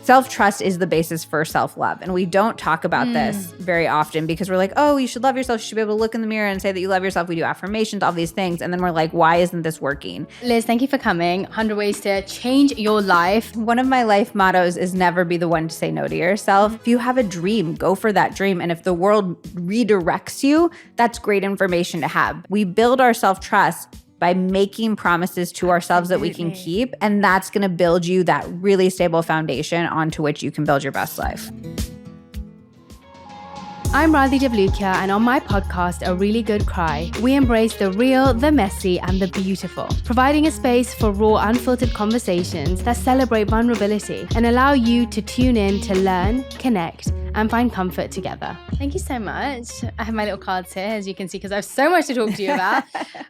Self-trust is the basis for self-love. And we don't talk about this very often because we're like, oh, you should love yourself. You should be able to look in the mirror and say that you love yourself. We do affirmations, all these things. And then we're like, why isn't this working? Liz, thank you for coming. 100 ways to change your life. One of my life mottos is never be the one to say no to yourself. If you have a dream, go for that dream. And if the world redirects you, that's great information to have. We build our self-trust by making promises to ourselves that we can keep. And that's going to build you that really stable foundation onto which you can build your best life. I'm Radhi Devlukia, and on my podcast, A Really Good Cry, we embrace the real, the messy, and the beautiful, providing a space for raw, unfiltered conversations that celebrate vulnerability and allow you to tune in to learn, connect, and find comfort together. Thank you so much. I have my little cards here, as you can see, because I have so much to talk to you about.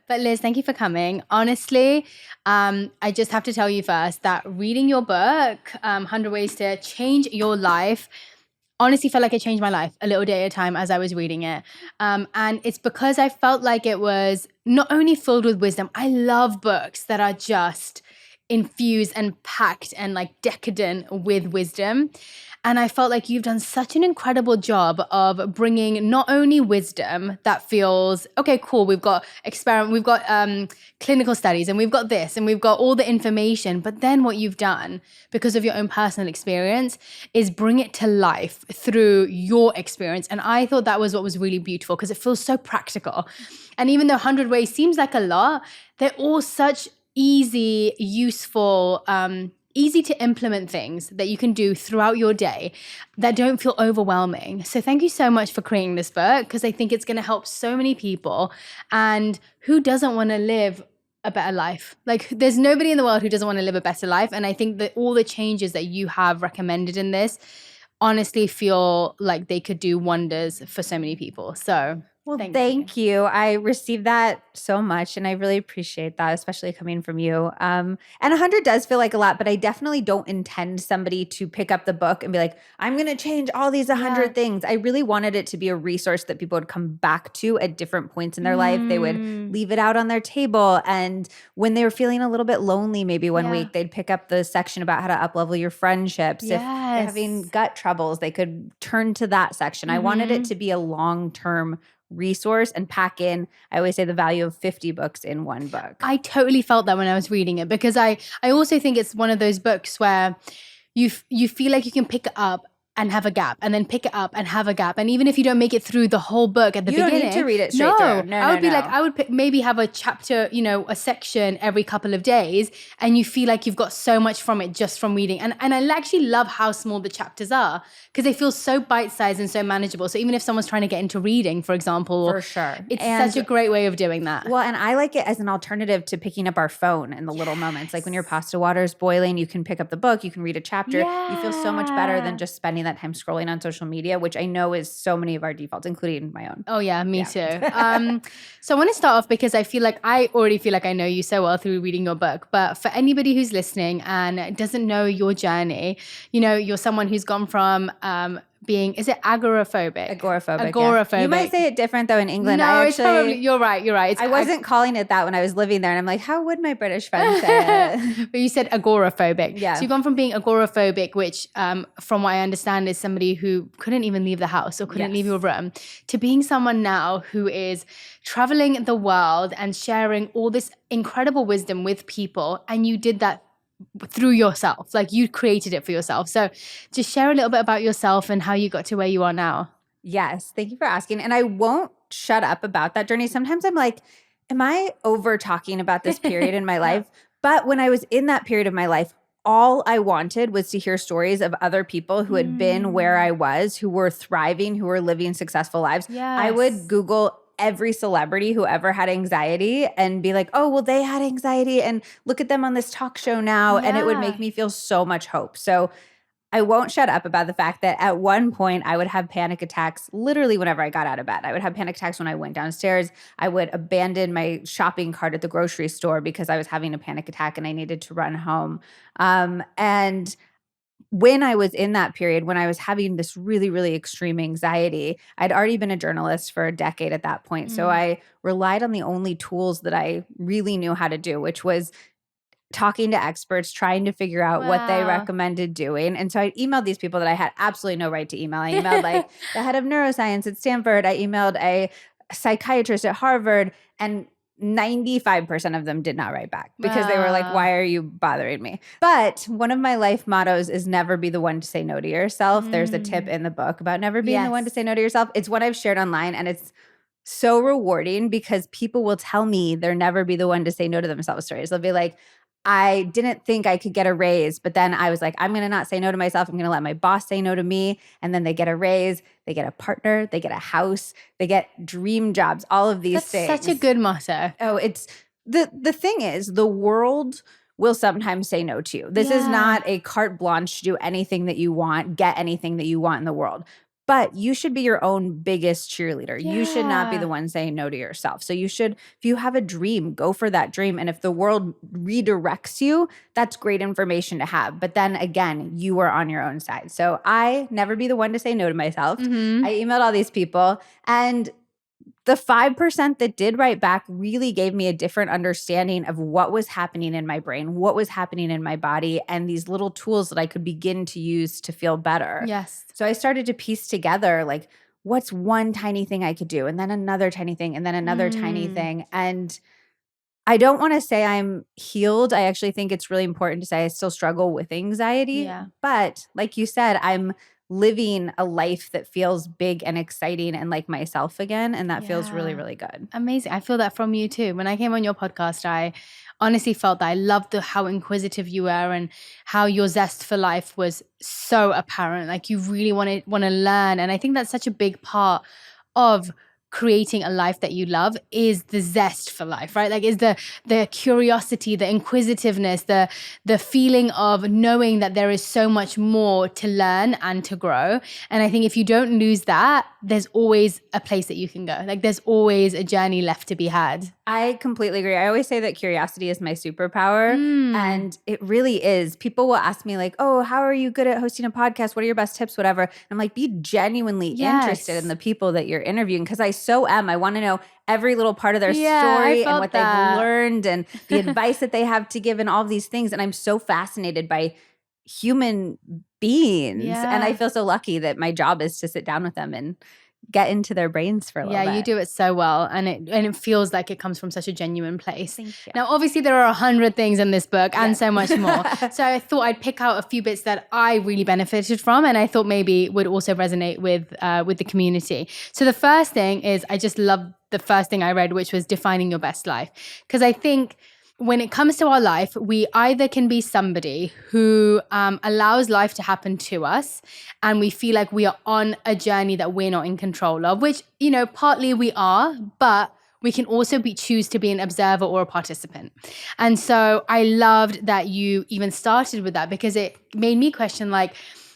But Liz, thank you for coming. Honestly, I just have to tell you first that reading your book, 100 Ways to Change Your Life, honestly felt like it changed my life a little day at a time as I was reading it. And it's because I felt like it was not only filled with wisdom. I love books that are just infused and packed and like decadent with wisdom. And I felt like you've done such an incredible job of bringing not only wisdom that feels, okay, cool, we've got clinical studies and we've got this and we've got all the information, but then what you've done because of your own personal experience is bring it to life through your experience. And I thought that was what was really beautiful because it feels so practical. And even though 100 ways seems like a lot, they're all such easy, useful, easy to implement things that you can do throughout your day that don't feel overwhelming. So thank you so much for creating this book because I think it's going to help so many people. And who doesn't want to live a better life? Like there's nobody in the world who doesn't want to live a better life. And I think that all the changes that you have recommended in this honestly feel like they could do wonders for so many people. So well, thank you. I received that so much and I really appreciate that, especially coming from you. And 100 does feel like a lot, but I definitely don't intend somebody to pick up the book and be like, I'm going to change all these 100 things. I really wanted it to be a resource that people would come back to at different points in their life. They would leave it out on their table. And when they were feeling a little bit lonely, maybe one week, they'd pick up the section about how to up-level your friendships. If they're having gut troubles, they could turn to that section. I wanted it to be a long-term resource and pack in, I always say, the value of 50 books in one book. I totally felt that when I was reading it because I also think it's one of those books where you feel like you can pick it up and have a gap and then pick it up and have a gap. And even if you don't make it through the whole book at the beginning. You don't need to read it straight through. No, I would be like, I would maybe have a chapter, a section every couple of days and you feel like you've got so much from it just from reading. And I actually love how small the chapters are because they feel so bite-sized and so manageable. So even if someone's trying to get into reading, for example. For sure. It's such a great way of doing that. Well, and I like it as an alternative to picking up our phone in the little moments. Like when your pasta water is boiling, you can pick up the book, you can read a chapter. You feel so much better than just spending that time scrolling on social media, which I know is so many of our defaults, including my own. Oh yeah, me too. So I want to start off because I already feel like I know you so well through reading your book. But for anybody who's listening and doesn't know your journey, you're someone who's gone from being, is it agoraphobic? Agoraphobic. Yeah. You might say it different though in England. No, it's probably, you're right. I wasn't calling it that when I was living there. And I'm like, how would my British friends say it? But you said agoraphobic. Yeah. So you've gone from being agoraphobic, which from what I understand is somebody who couldn't even leave the house or couldn't leave your room, to being someone now who is traveling the world and sharing all this incredible wisdom with people. And you did that through yourself, like you created it for yourself. So just share a little bit about yourself and how you got to where you are now. Yes, thank you for asking. And I won't shut up about that journey. Sometimes I'm like, am I over talking about this period in my life? But when I was in that period of my life, all I wanted was to hear stories of other people who had been where I was, who were thriving, who were living successful lives. Yes. I would Google every celebrity who ever had anxiety and be like, oh, well, they had anxiety and look at them on this talk show now. And it would make me feel so much hope. So I won't shut up about the fact that at one point I would have panic attacks literally whenever I got out of bed. I would have panic attacks when I went downstairs. I would abandon my shopping cart at the grocery store because I was having a panic attack and I needed to run home. And when I was in that period, when I was having this really, really extreme anxiety, I'd already been a journalist for a decade at that point. So I relied on the only tools that I really knew how to do, which was talking to experts, trying to figure out what they Wow. recommended doing. And so I emailed these people that I had absolutely no right to email. I emailed like the head of neuroscience at Stanford. I emailed a psychiatrist at Harvard, and 95% of them did not write back because they were like, Wow. why are you bothering me? But one of my life mottos is never be the one to say no to yourself. There's a tip in the book about never being the one to Yes. say no to yourself. It's what I've shared online, and it's so rewarding because people will tell me they'll never be the one to say no to themselves stories. They'll be like, I didn't think I could get a raise, but then I was like, I'm going to not say no to myself. I'm going to let my boss say no to me. And then they get a raise, they get a partner, they get a house, they get dream jobs, all of these That's things. such a good motto. Oh, it's the thing is, the world will sometimes say no to you. This is not a carte blanche to do anything that you want, get anything that you want in the world. But you should be your own biggest cheerleader. You should not be the one saying no to yourself. So you should, if you have a dream, go for that dream. And if the world redirects you, that's great information to have. But then again, you are on your own side. So I never be the one to say no to myself. I emailed all these people, and the 5% that did write back really gave me a different understanding of what was happening in my brain, what was happening in my body, and these little tools that I could begin to use to feel better. Yes. So I started to piece together like, what's one tiny thing I could do? And then another tiny thing, and then another tiny thing. And I don't want to say I'm healed. I actually think it's really important to say I still struggle with anxiety. Yeah. But like you said, I'm living a life that feels big and exciting and like myself again. And that feels really, really good. Amazing. I feel that from you too. When I came on your podcast, I honestly felt that I loved how inquisitive you were and how your zest for life was so apparent. Like you really want to learn. And I think that's such a big part of creating a life that you love is the zest for life, right? Like is the curiosity, the inquisitiveness, the feeling of knowing that there is so much more to learn and to grow. And I think if you don't lose that, there's always a place that you can go. Like there's always a journey left to be had. I completely agree. I always say that curiosity is my superpower. And it really is. People will ask me like, oh, how are you good at hosting a podcast? What are your best tips? Whatever. And I'm like, be genuinely interested in the people that you're interviewing, because I so am. I want to know every little part of their story and what they've learned and the advice that they have to give and all of these things. And I'm so fascinated by human beings. And I feel so lucky that my job is to sit down with them and get into their brains for a little bit. Yeah, you do it so well. And it feels like it comes from such a genuine place. Thank you. Now, obviously, there are 100 things in this book and so much more. So I thought I'd pick out a few bits that I really benefited from and I thought maybe would also resonate with the community. So the first thing is I just love the first thing I read, which was defining your best life. Because I think when it comes to our life, we either can be somebody who allows life to happen to us and we feel like we are on a journey that we're not in control of, which, you know, partly we are, but we can also choose to be an observer or a participant. And so I loved that you even started with that because it made me question like,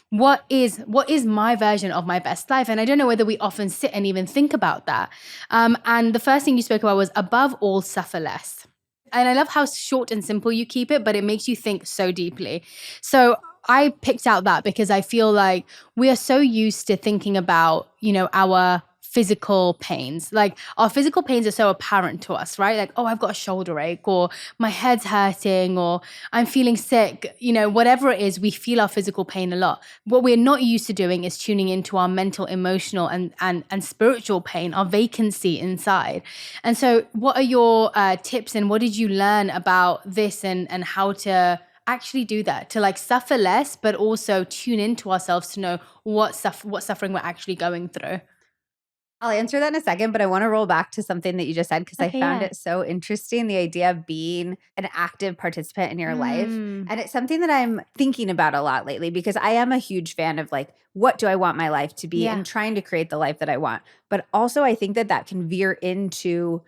what is my version of my best life? And I don't know whether we often sit and even think about that. And the first thing you spoke about was above all, suffer less. And I love how short and simple you keep it, but it makes you think so deeply. So I picked out that because I feel like we are so used to thinking about, you know, our physical pains. Like our physical pains are so apparent to us, right? Like, oh, I've got a shoulder ache or my head's hurting or I'm feeling sick, you know, whatever it is, we feel our physical pain a lot. What we're not used to doing is tuning into our mental, emotional and spiritual pain, our vacancy inside. And so what are your tips and what did you learn about this and how to actually do that, to like suffer less, but also tune into ourselves to know what suffering we're actually going through? I'll answer that in a second, but I want to roll back to something that you just said because I found it so interesting, the idea of being an active participant in your life. And it's something that I'm thinking about a lot lately because I am a huge fan of like, what do I want my life to be and trying to create the life that I want. But also I think that can veer into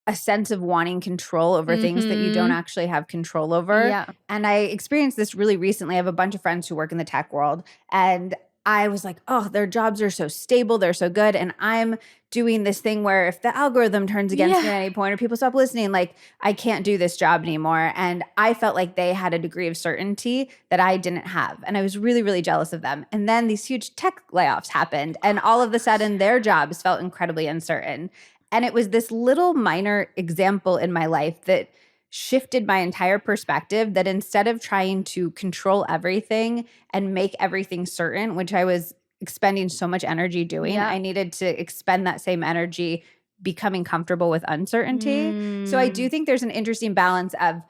a sense of wanting control over things that you don't actually have control over. Yeah. And I experienced this really recently. I have a bunch of friends who work in the tech world and I was like, oh, their jobs are so stable. They're so good. And I'm doing this thing where if the algorithm turns against me at any point or people stop listening, like I can't do this job anymore. And I felt like they had a degree of certainty that I didn't have. And I was really, really jealous of them. And then these huge tech layoffs happened. And all of a sudden their jobs felt incredibly uncertain. And it was this little minor example in my life that shifted my entire perspective that instead of trying to control everything and make everything certain, which I was expending so much energy doing, Yeah. I needed to expend that same energy becoming comfortable with uncertainty. So I do think there's an interesting balance of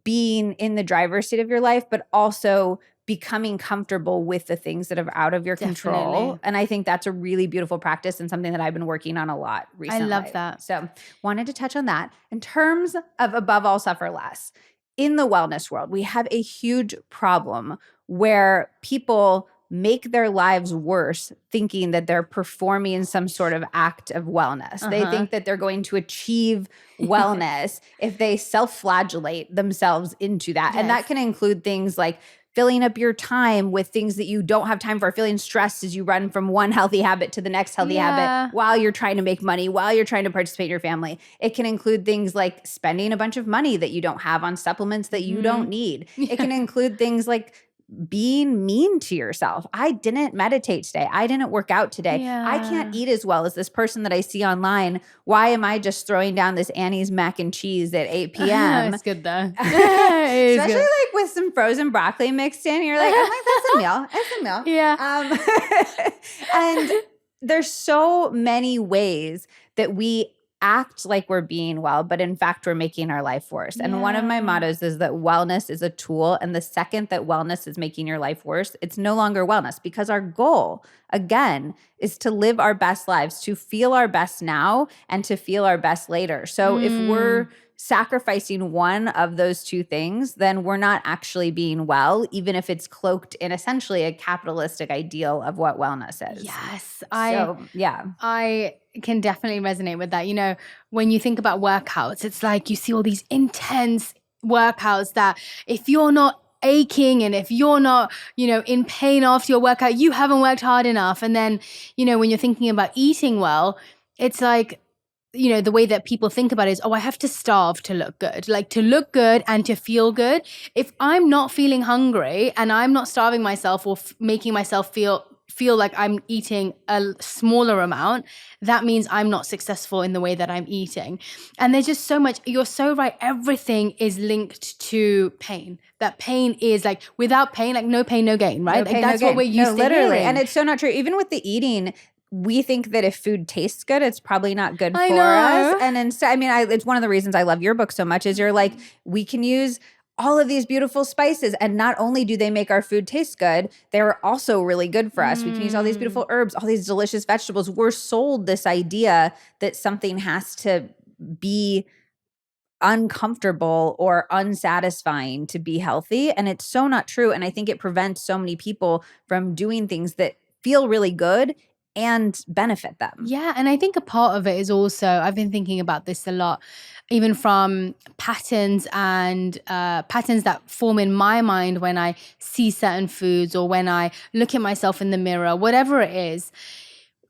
being in the driver's seat of your life, but also becoming comfortable with the things that are out of your control. Definitely. And I think that's a really beautiful practice and something that I've been working on a lot recently. love that. So wanted to touch on that. In terms of above all, suffer less. In the wellness world, we have a huge problem where people make their lives worse thinking that they're performing some sort of act of wellness. They think that they're going to achieve wellness if they self-flagellate themselves into that. And that can include things like filling up your time with things that you don't have time for, feeling stressed as you run from one healthy habit to the next healthy habit while you're trying to make money, while you're trying to participate in your family. It can include things like spending a bunch of money that you don't have on supplements that you don't need. It can include things like being mean to yourself. I didn't meditate today. I didn't work out today. I can't eat as well as this person that I see online. Why am I just throwing down this Annie's mac and cheese at 8 p.m.? It's good though. Especially like with some frozen broccoli mixed in. You're like, I'm like, that's a meal. It's a meal. Yeah. And there's so many ways that we act like we're being well, but in fact, we're making our life worse. And one of my mottos is that wellness is a tool. And the second that wellness is making your life worse, it's no longer wellness, because our goal, again, is to live our best lives, to feel our best now and to feel our best later. So if we're sacrificing one of those two things, then we're not actually being well, even if it's cloaked in essentially a capitalistic ideal of what wellness is. Yes. I can definitely resonate with that. You know, when you think about workouts, it's like you see all these intense workouts that if you're not aching and if you're not, in pain after your workout, you haven't worked hard enough. And then, when you're thinking about eating well, it's like, the way that people think about it is, I have to starve to look good, like to look good and to feel good. If I'm not feeling hungry and I'm not starving myself or making myself feel like I'm eating a smaller amount, that means I'm not successful in the way that I'm eating. And there's just so much, you're so right. Everything is linked to pain. That pain is like, without pain, like no pain, no gain, right? No pain, that's no what gain. we're used to literally. hearing. And it's so not true. Even with the eating, we think that if food tastes good, it's probably not good for know. us. And instead, it's one of the reasons I love your book so much is you're like, we can use all of these beautiful spices. And not only do they make our food taste good, they're also really good for us. We can use all these beautiful herbs, all these delicious vegetables. We're sold this idea that something has to be uncomfortable or unsatisfying to be healthy. And it's so not true. And I think it prevents so many people from doing things that feel really good and benefit them. Yeah. And I think a part of it is also, I've been thinking about this a lot, even from patterns and patterns that form in my mind when I see certain foods or when I look at myself in the mirror, whatever it is.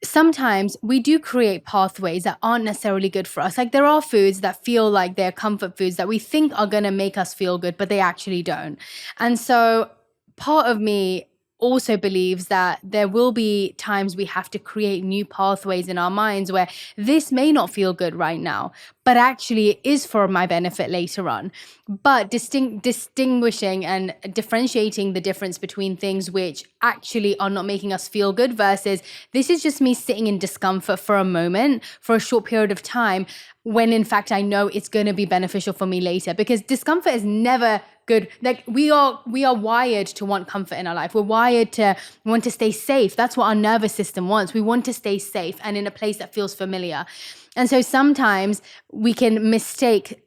Sometimes we do create pathways that aren't necessarily good for us. Like there are foods that feel like they're comfort foods that we think are going to make us feel good, but they actually don't. And so part of me also believes that there will be times we have to create new pathways in our minds where this may not feel good right now, but actually it is for my benefit later on. But distinguishing and differentiating the difference between things which actually are not making us feel good versus this is just me sitting in discomfort for a moment, for a short period of time, when in fact I know it's going to be beneficial for me later, because discomfort is never good. Like we are wired to want comfort in our life. We're wired to want to stay safe. That's what our nervous system wants. We want to stay safe and in a place that feels familiar. And so sometimes we can mistake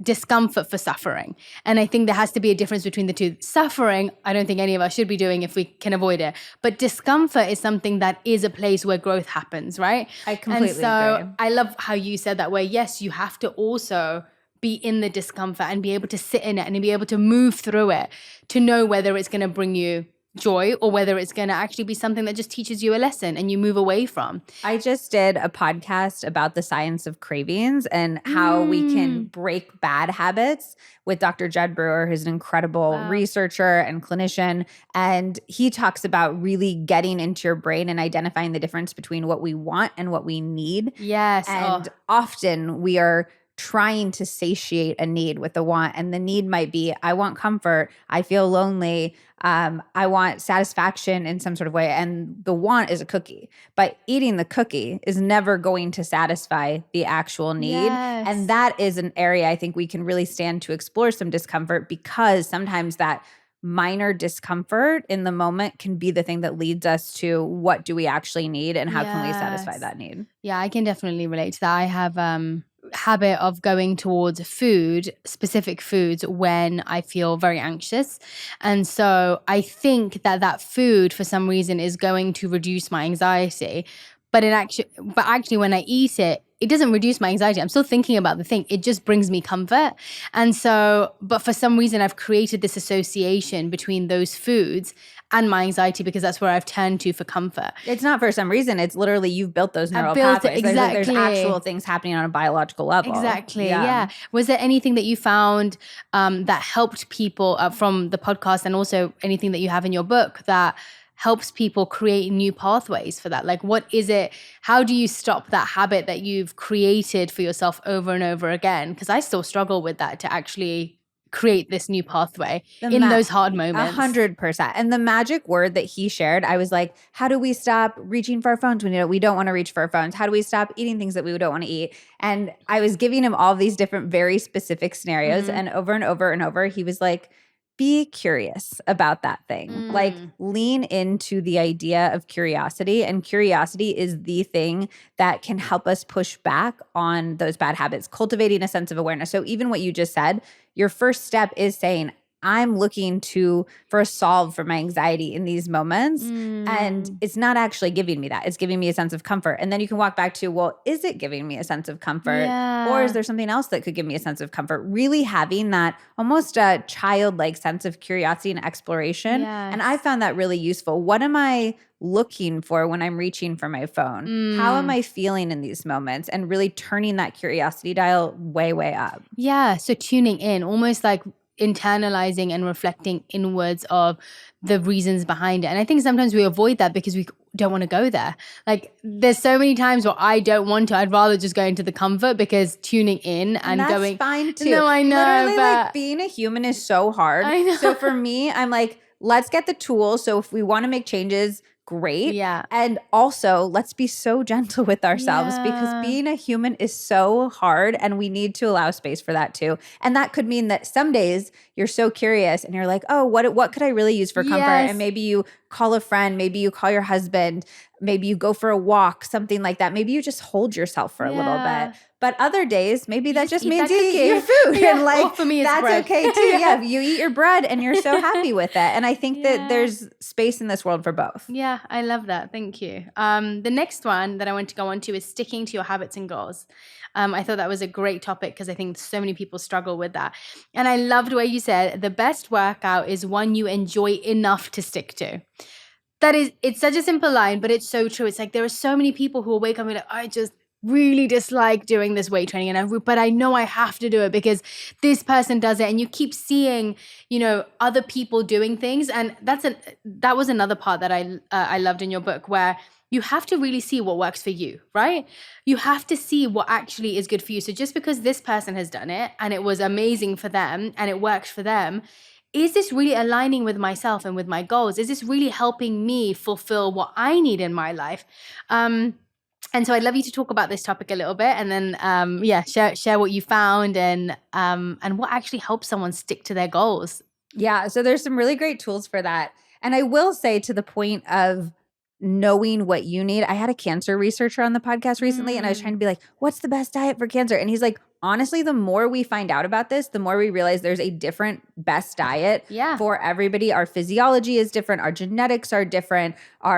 discomfort for suffering. And I think there has to be a difference between the two. Suffering, I don't think any of us should be doing if we can avoid it. But discomfort is something that is a place where growth happens, right? I completely agree. And agree. so I love how you said that, where yes, you have to also be in the discomfort and be able to sit in it and be able to move through it to know whether it's going to bring you joy or whether it's going to actually be something that just teaches you a lesson and you move away from. I just did a podcast about the science of cravings and how we can break bad habits with Dr. Jed Brewer, who's an incredible researcher and clinician. And he talks about really getting into your brain and identifying the difference between what we want and what we need. Yes. And often we are trying to satiate a need with the want. And the need might be, I want comfort. I feel lonely. I want satisfaction in some sort of way. And the want is a cookie. But eating the cookie is never going to satisfy the actual need. Yes. And that is an area I think we can really stand to explore some discomfort, because sometimes that minor discomfort in the moment can be the thing that leads us to what do we actually need and how can we satisfy that need. Yeah, I can definitely relate to that. I have habit of going towards food, specific foods, when I feel very anxious. And so I think that food for some reason is going to reduce my anxiety. But actually when I eat it, it doesn't reduce my anxiety. I'm still thinking about the thing. It just brings me comfort. And so, but for some reason, I've created this association between those foods and my anxiety, because that's where I've turned to for comfort. It's not for some reason. It's literally you've built those neural built it, pathways. exactly. There's actual things happening on a biological level. Exactly. Yeah. Was there anything that you found that helped people from the podcast, and also anything that you have in your book that helps people create new pathways for that? Like, what is it? How do you stop that habit that you've created for yourself over and over again? Because I still struggle with that, to actually create this new pathway in those hard moments. 100%. And the magic word that he shared, I was like, how do we stop reaching for our phones when we don't want to reach for our phones? How do we stop eating things that we don't want to eat? And I was giving him all these different very specific scenarios, and over and over and over, he was like, be curious about that thing. Like, lean into the idea of curiosity. And curiosity is the thing that can help us push back on those bad habits, cultivating a sense of awareness. So even what you just said, your first step is saying, I'm looking for a solve for my anxiety in these moments. And it's not actually giving me that. It's giving me a sense of comfort. And then you can walk back to, well, is it giving me a sense of comfort? Yeah. Or is there something else that could give me a sense of comfort? Really having that almost a childlike sense of curiosity and exploration. Yes. And I found that really useful. What am I looking for when I'm reaching for my phone? How am I feeling in these moments? And really turning that curiosity dial way, way up. Yeah. So tuning in, almost like internalizing and reflecting inwards of the reasons behind it. And I think sometimes we avoid that because we don't want to go there. Like, there's so many times where I don't want to. I'd rather just go into the comfort, because tuning in and that's going. Fine too. No, I know. Literally, but like, being a human is so hard. I know. So for me, I'm like, let's get the tools. So if we want to make changes, great. Yeah. And also, let's be so gentle with ourselves, because being a human is so hard, and we need to allow space for that too. And that could mean that some days you're so curious and you're like, oh, what could I really use for comfort? Yes. And maybe you call a friend, maybe you call your husband, maybe you go for a walk, something like that. Maybe you just hold yourself for a little bit. But other days, maybe that just means you eat your food. Yeah. And like, Well, for me, it's that's bread. okay too. Yeah, you eat your bread and you're so happy with it. And I think that there's space in this world for both. Yeah, I love that. Thank you. The next one that I want to go on to is sticking to your habits and goals. I thought that was a great topic, because I think so many people struggle with that. And I loved where you said the best workout is one you enjoy enough to stick to. It's such a simple line, but it's so true. It's like, there are so many people who will wake up and be like, I just really dislike doing this weight training, but I know I have to do it because this person does it. And you keep seeing, other people doing things. And that was another part that I loved in your book, where you have to really see what works for you, right? You have to see what actually is good for you. So just because this person has done it and it was amazing for them and it works for them, is this really aligning with myself and with my goals? Is this really helping me fulfill what I need in my life? And so I'd love you to talk about this topic a little bit, and then share what you found and what actually helps someone stick to their goals. Yeah, so there's some really great tools for that. And I will say, to the point of knowing what you need, I had a cancer researcher on the podcast recently, and I was trying to be like, what's the best diet for cancer? And he's like, honestly, the more we find out about this, the more we realize there's a different best diet for everybody. Our physiology is different. Our genetics are different.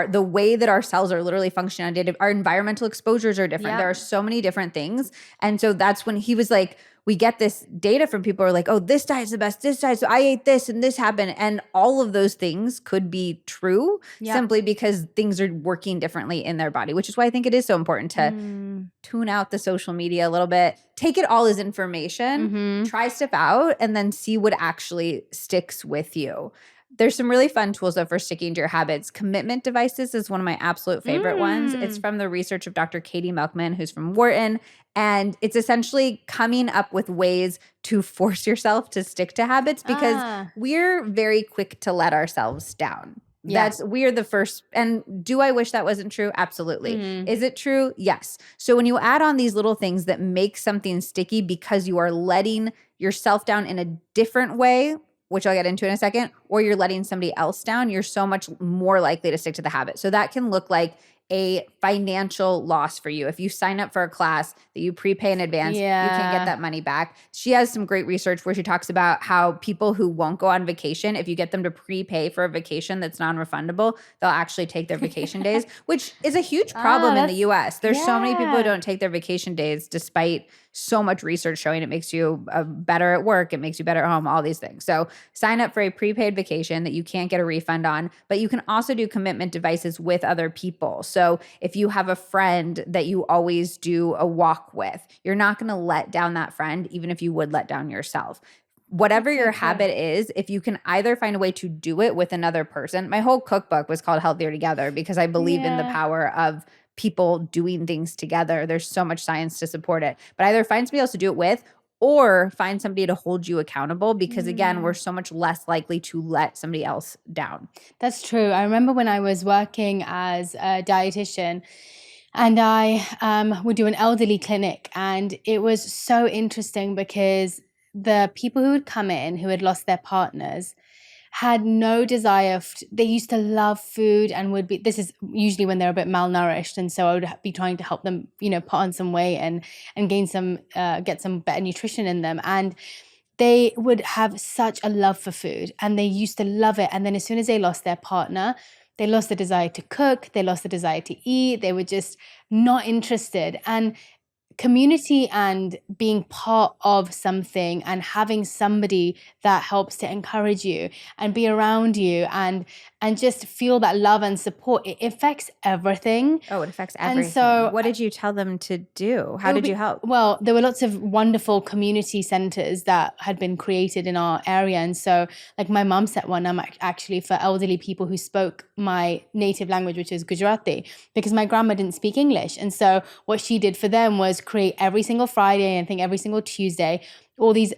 The way that our cells are literally functioning on day to day, our environmental exposures are different. There are so many different things. And so that's when he was like, we get this data from people who are like, oh, this diet's the best, this diet, so I ate this and this happened. And all of those things could be true simply because things are working differently in their body, which is why I think it is so important to tune out the social media a little bit, take it all as information, try stuff out, and then see what actually sticks with you. There's some really fun tools though for sticking to your habits. Commitment devices is one of my absolute favorite ones. It's from the research of Dr. Katie Melkman, who's from Wharton. And it's essentially coming up with ways to force yourself to stick to habits because we're very quick to let ourselves down. Yeah. We're the first. And do I wish that wasn't true? Absolutely. Is it true? Yes. So when you add on these little things that make something sticky because you are letting yourself down in a different way, which I'll get into in a second, or you're letting somebody else down, you're so much more likely to stick to the habit. So that can look like a financial loss for you. If you sign up for a class that you prepay in advance, you can't get that money back. She has some great research where she talks about how people who won't go on vacation, if you get them to prepay for a vacation that's non-refundable, they'll actually take their vacation days, which is a huge problem in the US. There's so many people who don't take their vacation days despite so much research showing it makes you better at work, it makes you better at home, all these things. So sign up for a prepaid vacation that you can't get a refund on, but you can also do commitment devices with other people. So if you have a friend that you always do a walk with, you're not going to let down that friend, even if you would let down yourself. Whatever your habit is, if you can either find a way to do it with another person. My whole cookbook was called Healthier Together because I believe in the power of people doing things together. There's so much science to support it. But either find somebody else to do it with or find somebody to hold you accountable because, again, we're so much less likely to let somebody else down. That's true. I remember when I was working as a dietitian and I would do an elderly clinic, and it was so interesting because the people who would come in who had lost their partners had no desire. They used to love food and would be, this is usually when they're a bit malnourished. And so I would be trying to help them, put on some weight and gain some, get some better nutrition in them. And they would have such a love for food and they used to love it. And then as soon as they lost their partner, they lost the desire to cook. They lost the desire to eat. They were just not interested. And community and being part of something and having somebody that helps to encourage you and be around you and just feel that love and support, it affects everything. Oh, it affects everything. And so what did you tell them to do? How did you help? Well, there were lots of wonderful community centers that had been created in our area. And so like my mum set one actually for elderly people who spoke my native language, which is Gujarati, because my grandma didn't speak English. And so what she did for them was create every single Friday, I think every single Tuesday, all these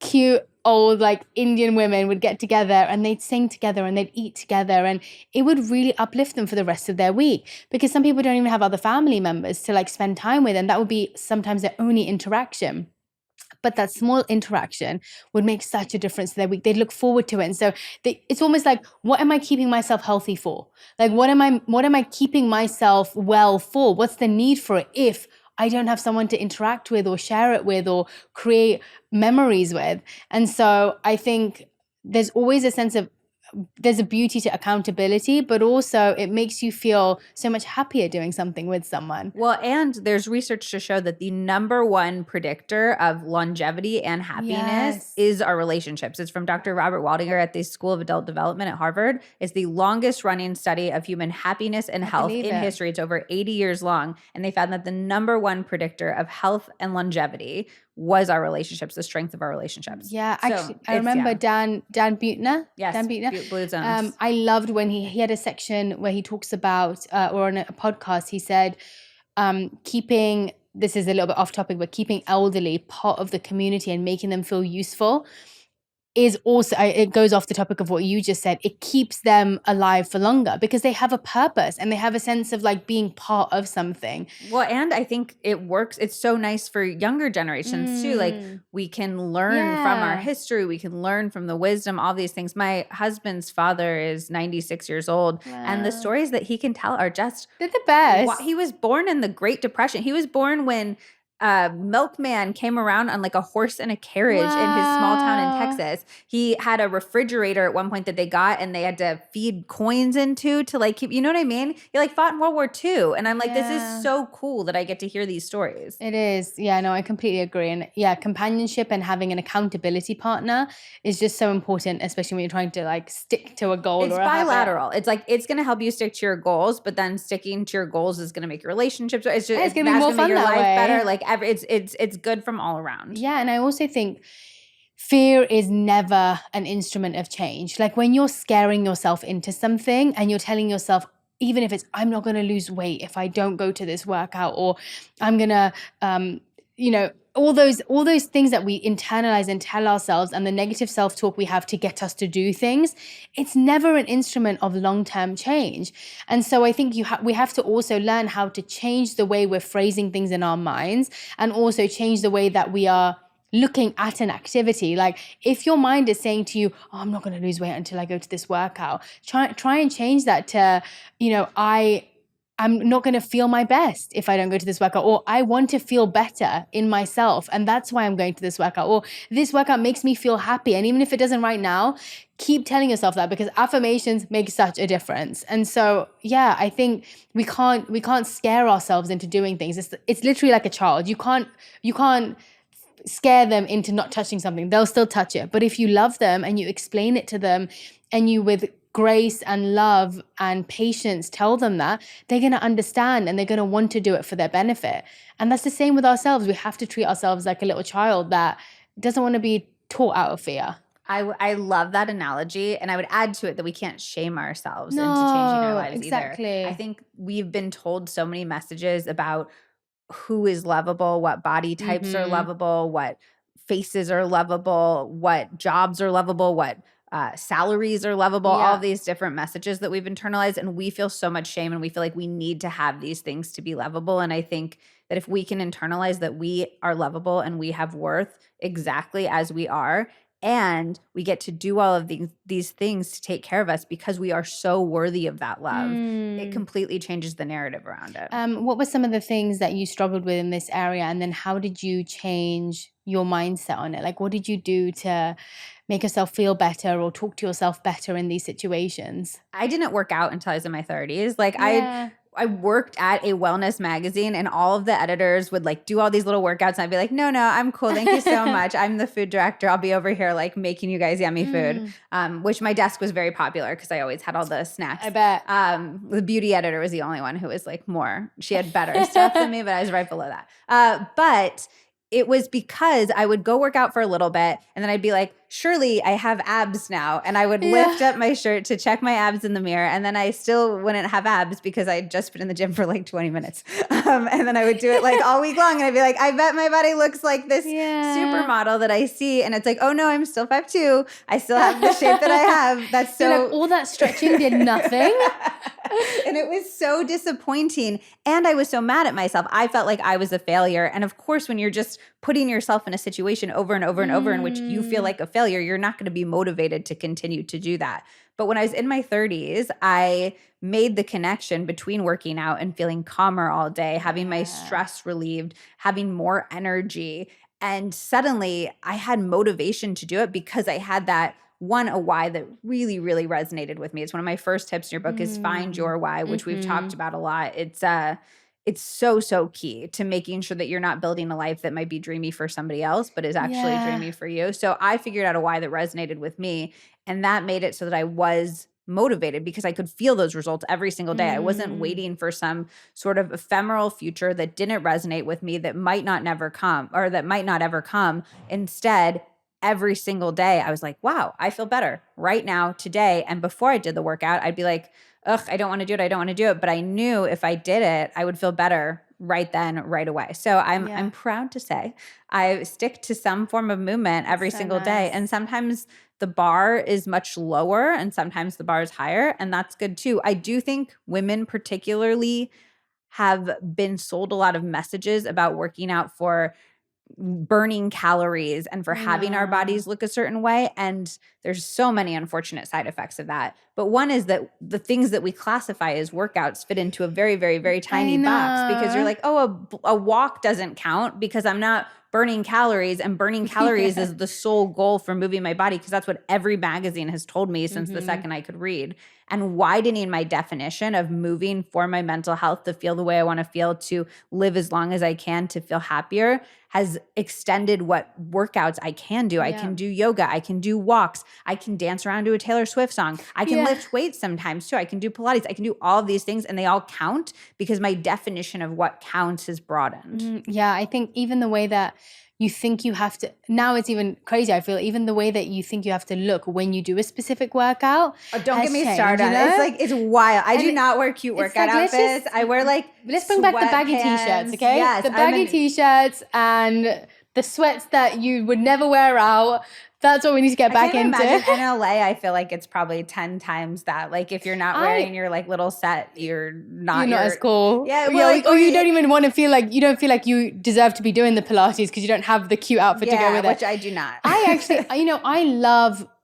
cute old like Indian women would get together and they'd sing together and they'd eat together, and it would really uplift them for the rest of their week, because some people don't even have other family members to like spend time with, and that would be sometimes their only interaction. But that small interaction would make such a difference to their week. They'd look forward to it. And so it's almost like, what am I keeping myself healthy for? Like, what am I keeping myself well for? What's the need for it if I don't have someone to interact with or share it with or create memories with? And so I think there's always a sense of, there's a beauty to accountability, but also it makes you feel so much happier doing something with someone. Well, and there's research to show that the number one predictor of longevity and happiness is our relationships. It's from Dr. Robert Waldinger at the School of Adult Development at Harvard. It's the longest running study of human happiness and health in history. It's over 80 years long. And they found that the number one predictor of health and longevity was our relationships, the strength of our relationships. Yeah, actually, I remember Dan Buettner. Yes, Dan Buettner. Blue Zones. I loved when he had a section where he talks about, or on a podcast, he said, keeping, this is a little bit off topic, but keeping elderly part of the community and making them feel useful is also, it goes off the topic of what you just said, it keeps them alive for longer because they have a purpose and they have a sense of like being part of something. Well, and I think it works. It's so nice for younger generations too. Like we can learn from our history. We can learn from the wisdom, all these things. My husband's father is 96 years old and the stories that he can tell are just— they're the best. He was born in the Great Depression. He was born when milkman came around on like a horse and a carriage in his small town in Texas. He had a refrigerator at one point that they got and they had to feed coins into to like keep, you know what I mean? He like fought in World War II. And I'm like, this is so cool that I get to hear these stories. It is. Yeah, no, I completely agree. And yeah, companionship and having an accountability partner is just so important, especially when you're trying to like stick to a goal. It's bilateral. It's like, it's going to help you stick to your goals, but then sticking to your goals is going to make your relationships, it's going to be more fun make your that life way. better. Like it's good from all around. Yeah. And I also think fear is never an instrument of change. Like when you're scaring yourself into something and you're telling yourself, even if it's, I'm not going to lose weight if I don't go to this workout, or I'm going to, all those things that we internalize and tell ourselves, and the negative self-talk we have to get us to do things, it's never an instrument of long-term change. And so I think we have to also learn how to change the way we're phrasing things in our minds, and also change the way that we are looking at an activity. Like if your mind is saying to you, oh, I'm not going to lose weight until I go to this workout, try and change that to, I'm not going to feel my best if I don't go to this workout, or I want to feel better in myself, and that's why I'm going to this workout, or this workout makes me feel happy. And even if it doesn't right now, keep telling yourself that, because affirmations make such a difference. And so, yeah, I think we can't scare ourselves into doing things. It's literally like a child. You can't scare them into not touching something. They'll still touch it. But if you love them and you explain it to them, and you with grace and love and patience tell them that, they're going to understand, and they're going to want to do it for their benefit. And that's the same with ourselves. We have to treat ourselves like a little child that doesn't want to be taught out of fear. I love that analogy, and I would add to it that we can't shame ourselves into changing our lives exactly. either. I think we've been told so many messages about who is lovable, what body types are lovable, what faces are lovable, what jobs are lovable, what salaries are lovable, all of these different messages that we've internalized, and we feel so much shame, and we feel like we need to have these things to be lovable. And I think that if we can internalize that we are lovable and we have worth exactly as we are, and we get to do all of these things to take care of us because we are so worthy of that love, it completely changes the narrative around it. What were some of the things that you struggled with in this area, and then how did you change your mindset on it? Like, what did you do to make yourself feel better or talk to yourself better in these situations? I didn't work out until I was in my 30s. Like I worked at a wellness magazine, and all of the editors would like do all these little workouts, and I'd be like, no, I'm cool. Thank you so much. I'm the food director. I'll be over here like making you guys yummy food, which my desk was very popular because I always had all the snacks. I bet. The beauty editor was the only one who was like she had better stuff than me, but I was right below that. But it was because I would go work out for a little bit, and then I'd be like, surely I have abs now. And I would lift up my shirt to check my abs in the mirror, and then I still wouldn't have abs because I'd just been in the gym for like 20 minutes. And then I would do it like all week long, and I'd be like, I bet my body looks like this supermodel that I see. And it's like, oh no, I'm still 5'2". I still have the shape that I have. That's so like all that stretching did nothing. And it was so disappointing. And I was so mad at myself. I felt like I was a failure. And of course, when you're just putting yourself in a situation over and over and over in which you feel like a failure, you're not going to be motivated to continue to do that. But when I was in my 30s, I made the connection between working out and feeling calmer all day, having my stress relieved, having more energy. And suddenly I had motivation to do it because I had that a why that really, really resonated with me. It's one of my first tips in your book is find your why, which we've talked about a lot. It's so key to making sure that you're not building a life that might be dreamy for somebody else, but is actually dreamy for you. So I figured out a why that resonated with me, and that made it so that I was motivated because I could feel those results every single day. I wasn't waiting for some sort of ephemeral future that didn't resonate with me, that might not ever come. Instead, every single day, I was like, wow, I feel better right now, today. And before I did the workout, I'd be like, ugh, I don't want to do it. But I knew if I did it, I would feel better right then, right away. So I'm proud to say I stick to some form of movement every single day. And sometimes the bar is much lower and sometimes the bar is higher. And that's good too. I do think women particularly have been sold a lot of messages about working out for burning calories and for having our bodies look a certain way. And there's so many unfortunate side effects of that. But one is that the things that we classify as workouts fit into a very, very, very tiny box because you're like, oh, a walk doesn't count because I'm not burning calories, and burning calories is the sole goal for moving my body because that's what every magazine has told me since the second I could read. And widening my definition of moving for my mental health to feel the way I want to feel, to live as long as I can, to feel happier, has extended what workouts I can do. I can do yoga. I can do walks. I can dance around to a Taylor Swift song. I can lift weights sometimes too. I can do Pilates. I can do all of these things, and they all count because my definition of what counts has broadened. Yeah, I think even the way that you think you have to, now it's even crazy. I feel even the way that you think you have to look when you do a specific workout. Oh, don't has get me changed, started on you it. know? It's like, it's wild. I And do not wear cute workout like, outfits. I wear like let's bring back the baggy sweatpants. t-shirts, okay? Yes, the baggy t-shirts and the sweats that you would never wear out. That's what we need to get back into. Imagine in LA, I feel like it's probably 10 times that. Like if you're not wearing your like little set, you're not as cool. Yeah, well, or you don't even want to feel like you don't feel like you deserve to be doing the Pilates because you don't have the cute outfit to go with it. Which I do not. I actually,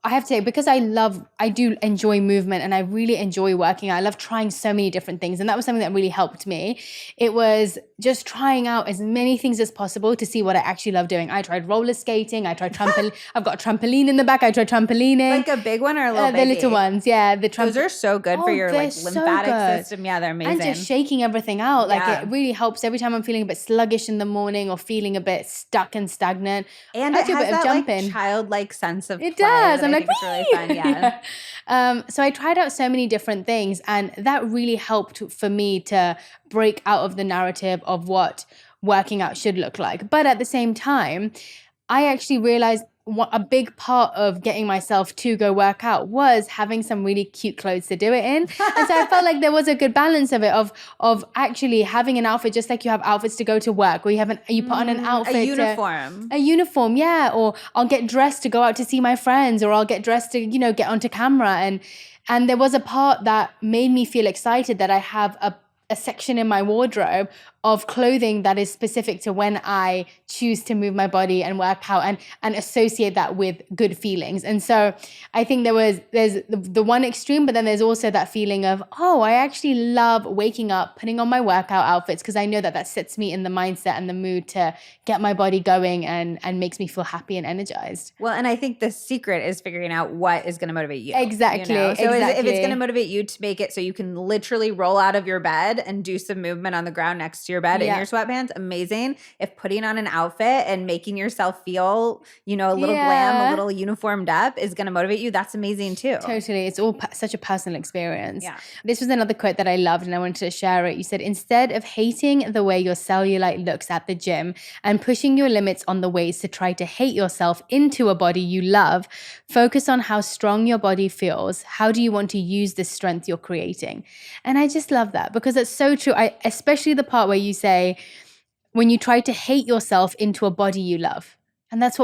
I have to say, because I do enjoy movement and I really enjoy working out. I love trying so many different things. And that was something that really helped me. It was just trying out as many things as possible to see what I actually love doing. I tried roller skating. I tried trampoline. I've got a trampoline in the back. I tried trampolining. Like a big one or a little baby? The little ones, yeah. Those are so good for your like lymphatic system. Yeah, they're amazing. And just shaking everything out. Like it really helps every time I'm feeling a bit sluggish in the morning or feeling a bit stuck and stagnant. And it has that like childlike sense of play. It does. I'm like, it's really fun. Yeah. So I tried out so many different things, and that really helped for me to break out of the narrative of what working out should look like. But at the same time, I actually realized what a big part of getting myself to go work out was having some really cute clothes to do it in. And so I felt like there was a good balance of it, of actually having an outfit, just like you have outfits to go to work, or you put on an outfit. A uniform, yeah. Or I'll get dressed to go out to see my friends, or I'll get dressed to, get onto camera. And there was a part that made me feel excited that I have a section in my wardrobe of clothing that is specific to when I choose to move my body and work out and associate that with good feelings. And so I think there's the one extreme, but then there's also that feeling of, oh, I actually love waking up, putting on my workout outfits, because I know that sets me in the mindset and the mood to get my body going and makes me feel happy and energized. Well, and I think the secret is figuring out what is going to motivate you. Exactly. So if it's going to motivate you to make it so you can literally roll out of your bed and do some movement on the ground next to your bed in your sweatpants, amazing. If putting on an outfit and making yourself feel, a little glam, a little uniformed up is going to motivate you, that's amazing too. Totally. It's all such a personal experience. Yeah. This was another quote that I loved and I wanted to share it. You said, instead of hating the way your cellulite looks at the gym and pushing your limits on the ways to try to hate yourself into a body you love, focus on how strong your body feels. How do you want to use the strength you're creating? And I just love that because it's so true. Especially the part where you say, when you try to hate yourself into a body you love. And that's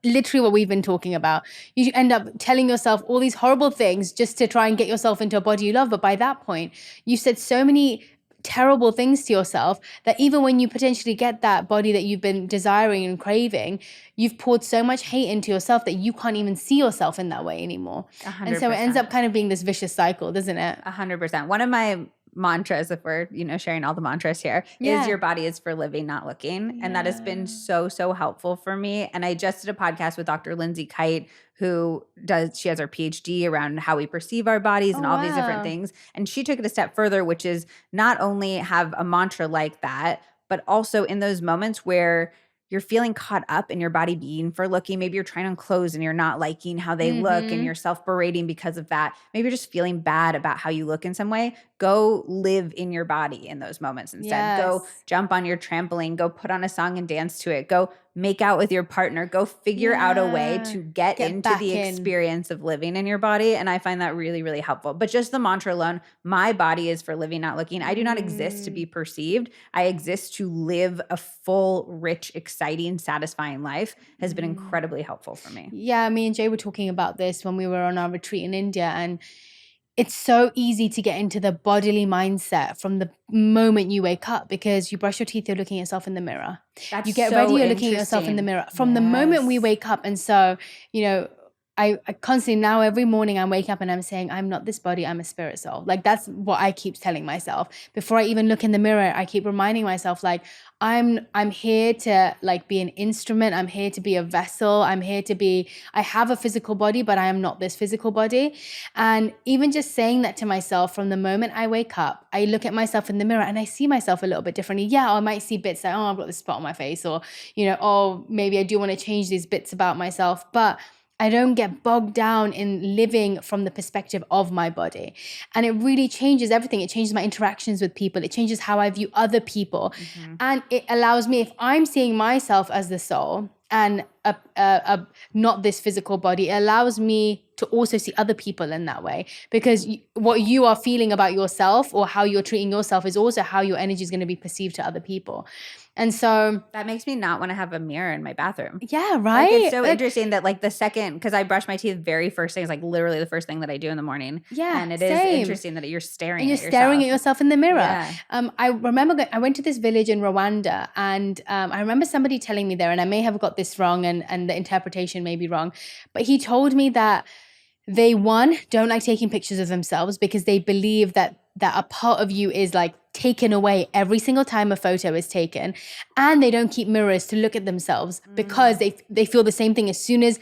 literally what we've been talking about. You end up telling yourself all these horrible things just to try and get yourself into a body you love. But by that point, you said so many terrible things to yourself that even when you potentially get that body that you've been desiring and craving, you've poured so much hate into yourself that you can't even see yourself in that way anymore. 100%. And so it ends up kind of being this vicious cycle, doesn't it? 100%. One of my mantras, if we're sharing all the mantras here, is your body is for living, not looking. And that has been so helpful for me. And I just did a podcast with Dr. Lindsay Kite, she has her PhD around how we perceive our bodies and all these different things. And she took it a step further, which is not only have a mantra like that, but also in those moments where you're feeling caught up in your body being for looking. Maybe you're trying on clothes and you're not liking how they look and you're self-berating because of that. Maybe you're just feeling bad about how you look in some way. Go live in your body in those moments instead. Yes. Go jump on your trampoline. Go put on a song and dance to it. Go make out with your partner. Go figure out a way to get into the experience of living in your body. And I find that really, really helpful. But just the mantra alone, my body is for living, not looking. I do not exist to be perceived. I exist to live a full, rich, exciting, satisfying life has been incredibly helpful for me. Yeah, me and Jay were talking about this when we were on our retreat in India, and it's so easy to get into the bodily mindset from the moment you wake up, because you brush your teeth, you're looking at yourself in the mirror. You get ready, you're looking at yourself in the mirror from the moment we wake up. And so, I constantly now every morning I'm waking up and I'm saying, I'm not this body, I'm a spirit soul. Like that's what I keep telling myself. Before I even look in the mirror, I keep reminding myself like, I'm here to like be an instrument. I'm here to be a vessel. I have a physical body, but I am not this physical body. And even just saying that to myself from the moment I wake up, I look at myself in the mirror and I see myself a little bit differently. Yeah, I might see bits like, oh, I've got this spot on my face, or, oh, maybe I do want to change these bits about myself. But I don't get bogged down in living from the perspective of my body. And it really changes everything. It changes my interactions with people. It changes how I view other people. And it allows me, if I'm seeing myself as the soul and not this physical body, it allows me to also see other people in that way. Because what you are feeling about yourself or how you're treating yourself is also how your energy is going to be perceived to other people. And so that makes me not want to have a mirror in my bathroom. Yeah, right? Like, it's so interesting that like the second, because I brush my teeth very first thing, is like literally the first thing that I do in the morning. Yeah, and it same. is interesting that you're staring and you're at staring yourself. at yourself in the mirror. Yeah. I remember I went to this village in Rwanda, and I remember somebody telling me there, and I may have got this wrong, and the interpretation may be wrong, but he told me that they, one, don't like taking pictures of themselves because they believe that a part of you is like taken away every single time a photo is taken, and they don't keep mirrors to look at themselves because they feel the same thing. As soon as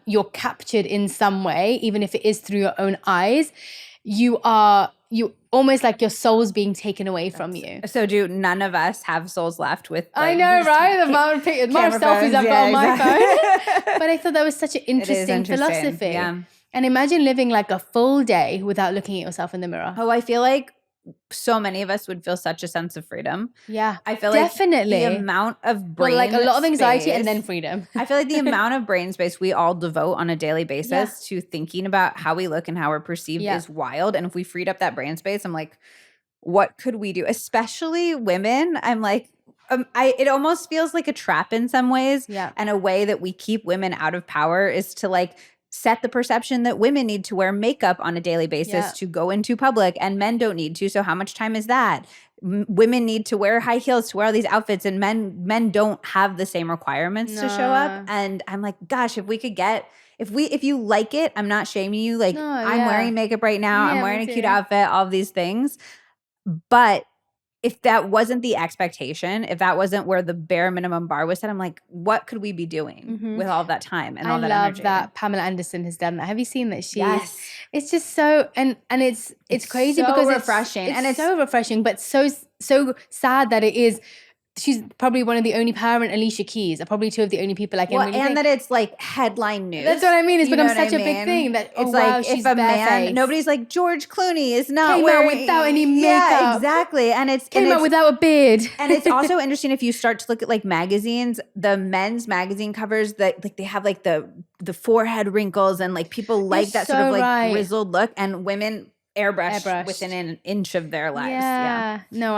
you're captured in some way, even if it is through your own eyes, you almost like your soul's being taken away from you. So do none of us have souls left with I know, right? The amount of selfies I've got on my phone. But I thought that was such an interesting philosophy. Yeah. And imagine living like a full day without looking at yourself in the mirror. Oh, I feel like so many of us would feel such a sense of freedom. Yeah, I feel definitely. like the amount of brain like a lot of anxiety space, and then freedom. I feel like the amount of brain space we all devote on a daily basis to thinking about how we look and how we're perceived is wild. And if we freed up that brain space, I'm like, what could we do? Especially women. I'm like, it almost feels like a trap in some ways. Yeah. And a way that we keep women out of power is to like set the perception that women need to wear makeup on a daily basis to go into public, and men don't need to. So how much time is that? Women need to wear high heels to wear all these outfits, and men don't have the same requirements to show up. And I'm like, gosh, if we could get, if you like it, I'm not shaming you. Like, I'm wearing makeup right now. I'm wearing a cute outfit, all of these things. But if that wasn't the expectation, if that wasn't where the bare minimum bar was set, I'm like, what could we be doing with all that time and all that energy? I love that Pamela Anderson has done that. Have you seen that? It's just so, and it's crazy so because refreshing. It's so refreshing, but so sad that it is. She's probably one of the only her and Alicia Keys are probably two of the only people I can really think. That it's like headline news. That's what I mean. It's become such a big thing that it's like she's if a man, nobody's like George Clooney is not came wearing, out without any makeup. Yeah, exactly. And came out without a beard. And it's also interesting if you start to look at like magazines, the men's magazine covers that like they have like the forehead wrinkles and like people like that sort of like grizzled look, and women airbrush within an inch of their lives. Yeah. No,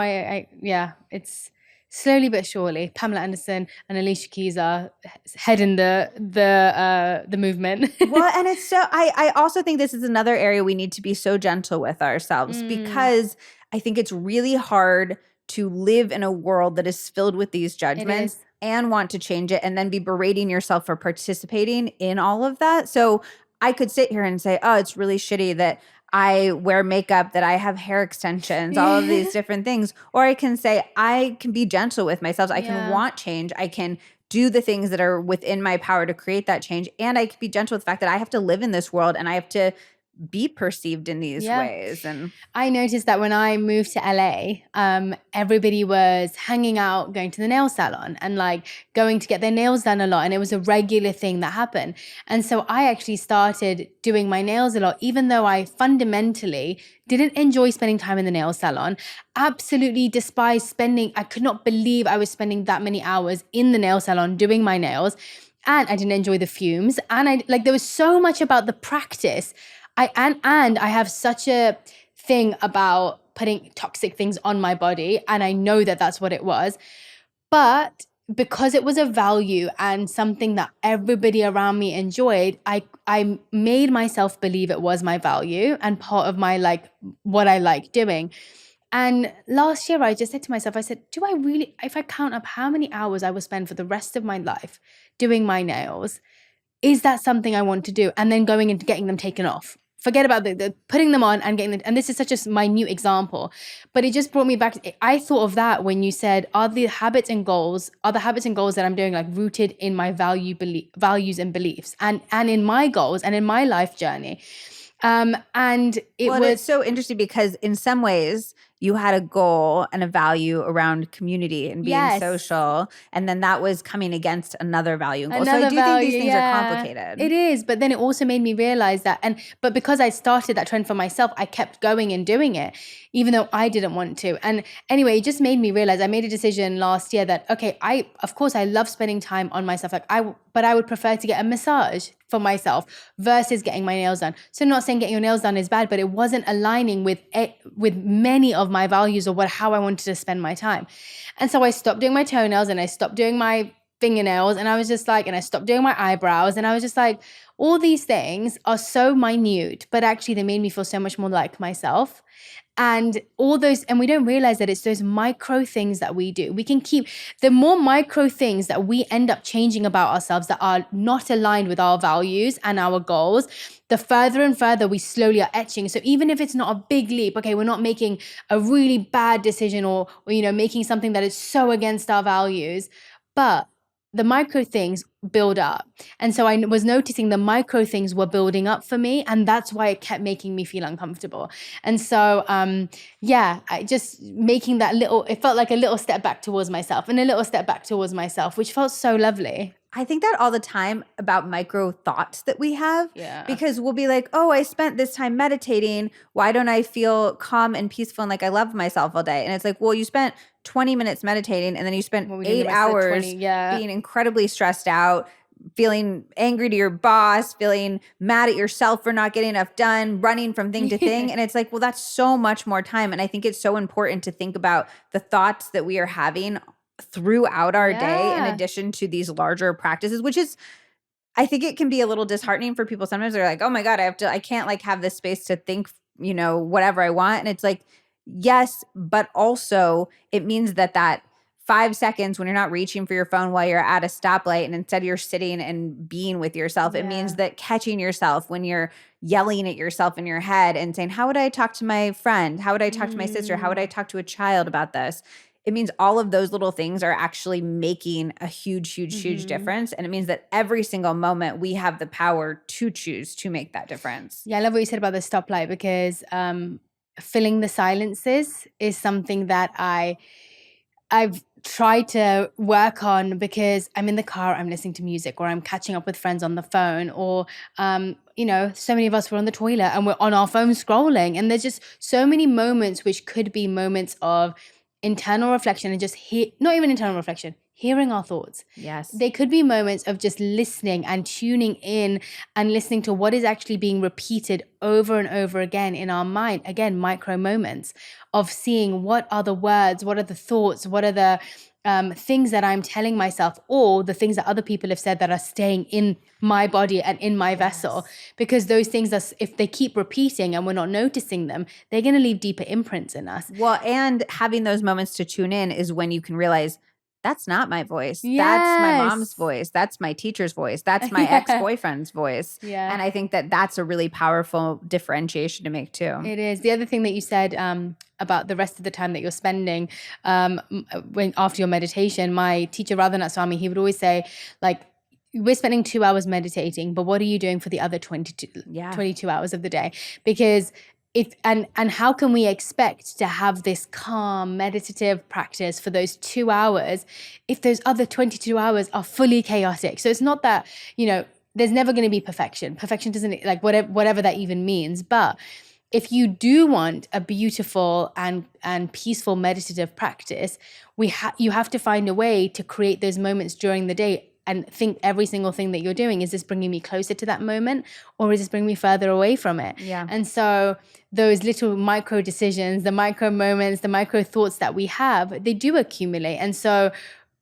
it's slowly but surely, Pamela Anderson and Alicia Keys are heading the movement. Well, and it's so I also think this is another area we need to be so gentle with ourselves, because I think it's really hard to live in a world that is filled with these judgments and want to change it and then be berating yourself for participating in all of that. So I could sit here and say, oh, it's really shitty that I wear makeup, that I have hair extensions, all of these different things. Or I can say, I can be gentle with myself. I can want change. I can do the things that are within my power to create that change. And I can be gentle with the fact that I have to live in this world and I have to be perceived in these ways. And I noticed that when I moved to LA, everybody was hanging out, going to the nail salon and like going to get their nails done a lot. And it was a regular thing that happened. And so I actually started doing my nails a lot, even though I fundamentally didn't enjoy spending time in the nail salon, absolutely despised spending. I could not believe I was spending that many hours in the nail salon doing my nails. And I didn't enjoy the fumes. And there was so much about the practice. And I have such a thing about putting toxic things on my body, and I know that that's what it was. But because it was a value and something that everybody around me enjoyed, I made myself believe it was my value and part of my like what I like doing. And last year I just said to myself, I said, do I really, if I count up how many hours I will spend for the rest of my life doing my nails, is that something I want to do? And then going into getting them taken off. Forget about the putting them on and getting them. And this is such a minute example, but it just brought me back. I thought of that when you said, are the habits and goals that I'm doing like rooted in my values and beliefs and in my goals and in my life journey. And it's so interesting because in some ways you had a goal and a value around community and being social, and then that was coming against another value and goal. So I do think these things are complicated. It is, but then it also made me realize that, but because I started that trend for myself, I kept going and doing it, even though I didn't want to. And anyway, it just made me realize, I made a decision last year that, okay, of course I love spending time on myself, but I would prefer to get a massage for myself versus getting my nails done. So not saying getting your nails done is bad, but it wasn't aligning with many of my values or how I wanted to spend my time. And so I stopped doing my toenails and I stopped doing my fingernails, and I was just like, and I stopped doing my eyebrows, and I was just like, all these things are so minute, but actually they made me feel so much more like myself. And all those, and we don't realize that it's those micro things that we do. We can keep the more micro things that we end up changing about ourselves that are not aligned with our values and our goals, the further and further we slowly are etching. So even if it's not a big leap, okay, we're not making a really bad decision or making something that is so against our values, but the micro things build up. And so I was noticing the micro things were building up for me, and that's why it kept making me feel uncomfortable. And so, I just making that it felt like a little step back towards myself and a little step back towards myself, which felt so lovely. I think that all the time about micro thoughts that we have, because we'll be like, oh, I spent this time meditating. Why don't I feel calm and peaceful and like I love myself all day? And it's like, well, you spent 20 minutes meditating and then you spent 8 hours being incredibly stressed out, feeling angry to your boss, feeling mad at yourself for not getting enough done, running from thing to thing. And it's like, well, that's so much more time. And I think it's so important to think about the thoughts that we are having throughout our day in addition to these larger practices, which is, I think it can be a little disheartening for people. Sometimes they're like, oh my God, I can't like have this space to think, whatever I want. And it's like, yes, but also it means that 5 seconds when you're not reaching for your phone while you're at a stoplight and instead you're sitting and being with yourself, it means that catching yourself when you're yelling at yourself in your head and saying, how would I talk to my friend? How would I talk to my sister? How would I talk to a child about this? It means all of those little things are actually making a huge, huge, huge difference. And it means that every single moment we have the power to choose to make that difference. Yeah, I love what you said about the stoplight, because filling the silences is something that I've tried to work on, because I'm in the car, I'm listening to music, or I'm catching up with friends on the phone, or so many of us were on the toilet and we're on our phone scrolling. And there's just so many moments which could be moments of internal reflection and just not even internal reflection, hearing our thoughts. Yes. They could be moments of just listening and tuning in and listening to what is actually being repeated over and over again in our mind. Again, micro moments of seeing what are the words, what are the thoughts, what are the things that I'm telling myself, or the things that other people have said that are staying in my body and in my vessel. Because those things, if they keep repeating and we're not noticing them, they're going to leave deeper imprints in us. Well, and having those moments to tune in is when you can realize, that's not my voice. Yes. That's my mom's voice. That's my teacher's voice. That's my ex-boyfriend's voice. Yeah. And I think that that's a really powerful differentiation to make too. It is. The other thing that you said about the rest of the time that you're spending after your meditation, my teacher, Radhi Swami, he would always say, like, we're spending 2 hours meditating, but what are you doing for the other 22 hours of the day? Because and how can we expect to have this calm meditative practice for those 2 hours if those other 22 hours are fully chaotic? So it's not that, there's never going to be perfection. Perfection doesn't, like, whatever that even means. But if you do want a beautiful and peaceful meditative practice, you have to find a way to create those moments during the day and think every single thing that you're doing, is this bringing me closer to that moment, or is this bringing me further away from it? Yeah. And so those little micro decisions, the micro moments, the micro thoughts that we have, they do accumulate. And so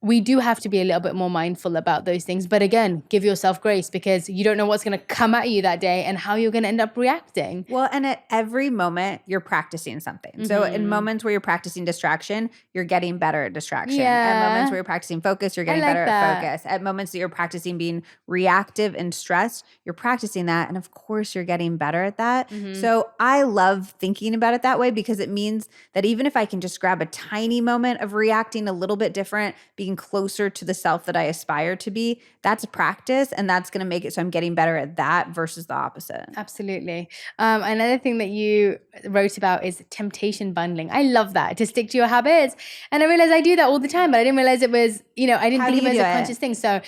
we do have to be a little bit more mindful about those things. But again, give yourself grace, because you don't know what's going to come at you that day and how you're going to end up reacting. Well, and at every moment, you're practicing something. Mm-hmm. So in moments where you're practicing distraction, you're getting better at distraction. Yeah. At moments where you're practicing focus, you're getting better at focus. At moments that you're practicing being reactive and stressed, you're practicing that. And of course, you're getting better at that. Mm-hmm. So I love thinking about it that way, because it means that even if I can just grab a tiny moment of reacting a little bit different, being getting closer to the self that I aspire to be, that's a practice, and that's going to make it so I'm getting better at that versus the opposite. Absolutely. Another thing that you wrote about is temptation bundling. I love that, to stick to your habits. And I realize I do that all the time, but I didn't realize it was, I didn't think of it as a conscious thing. So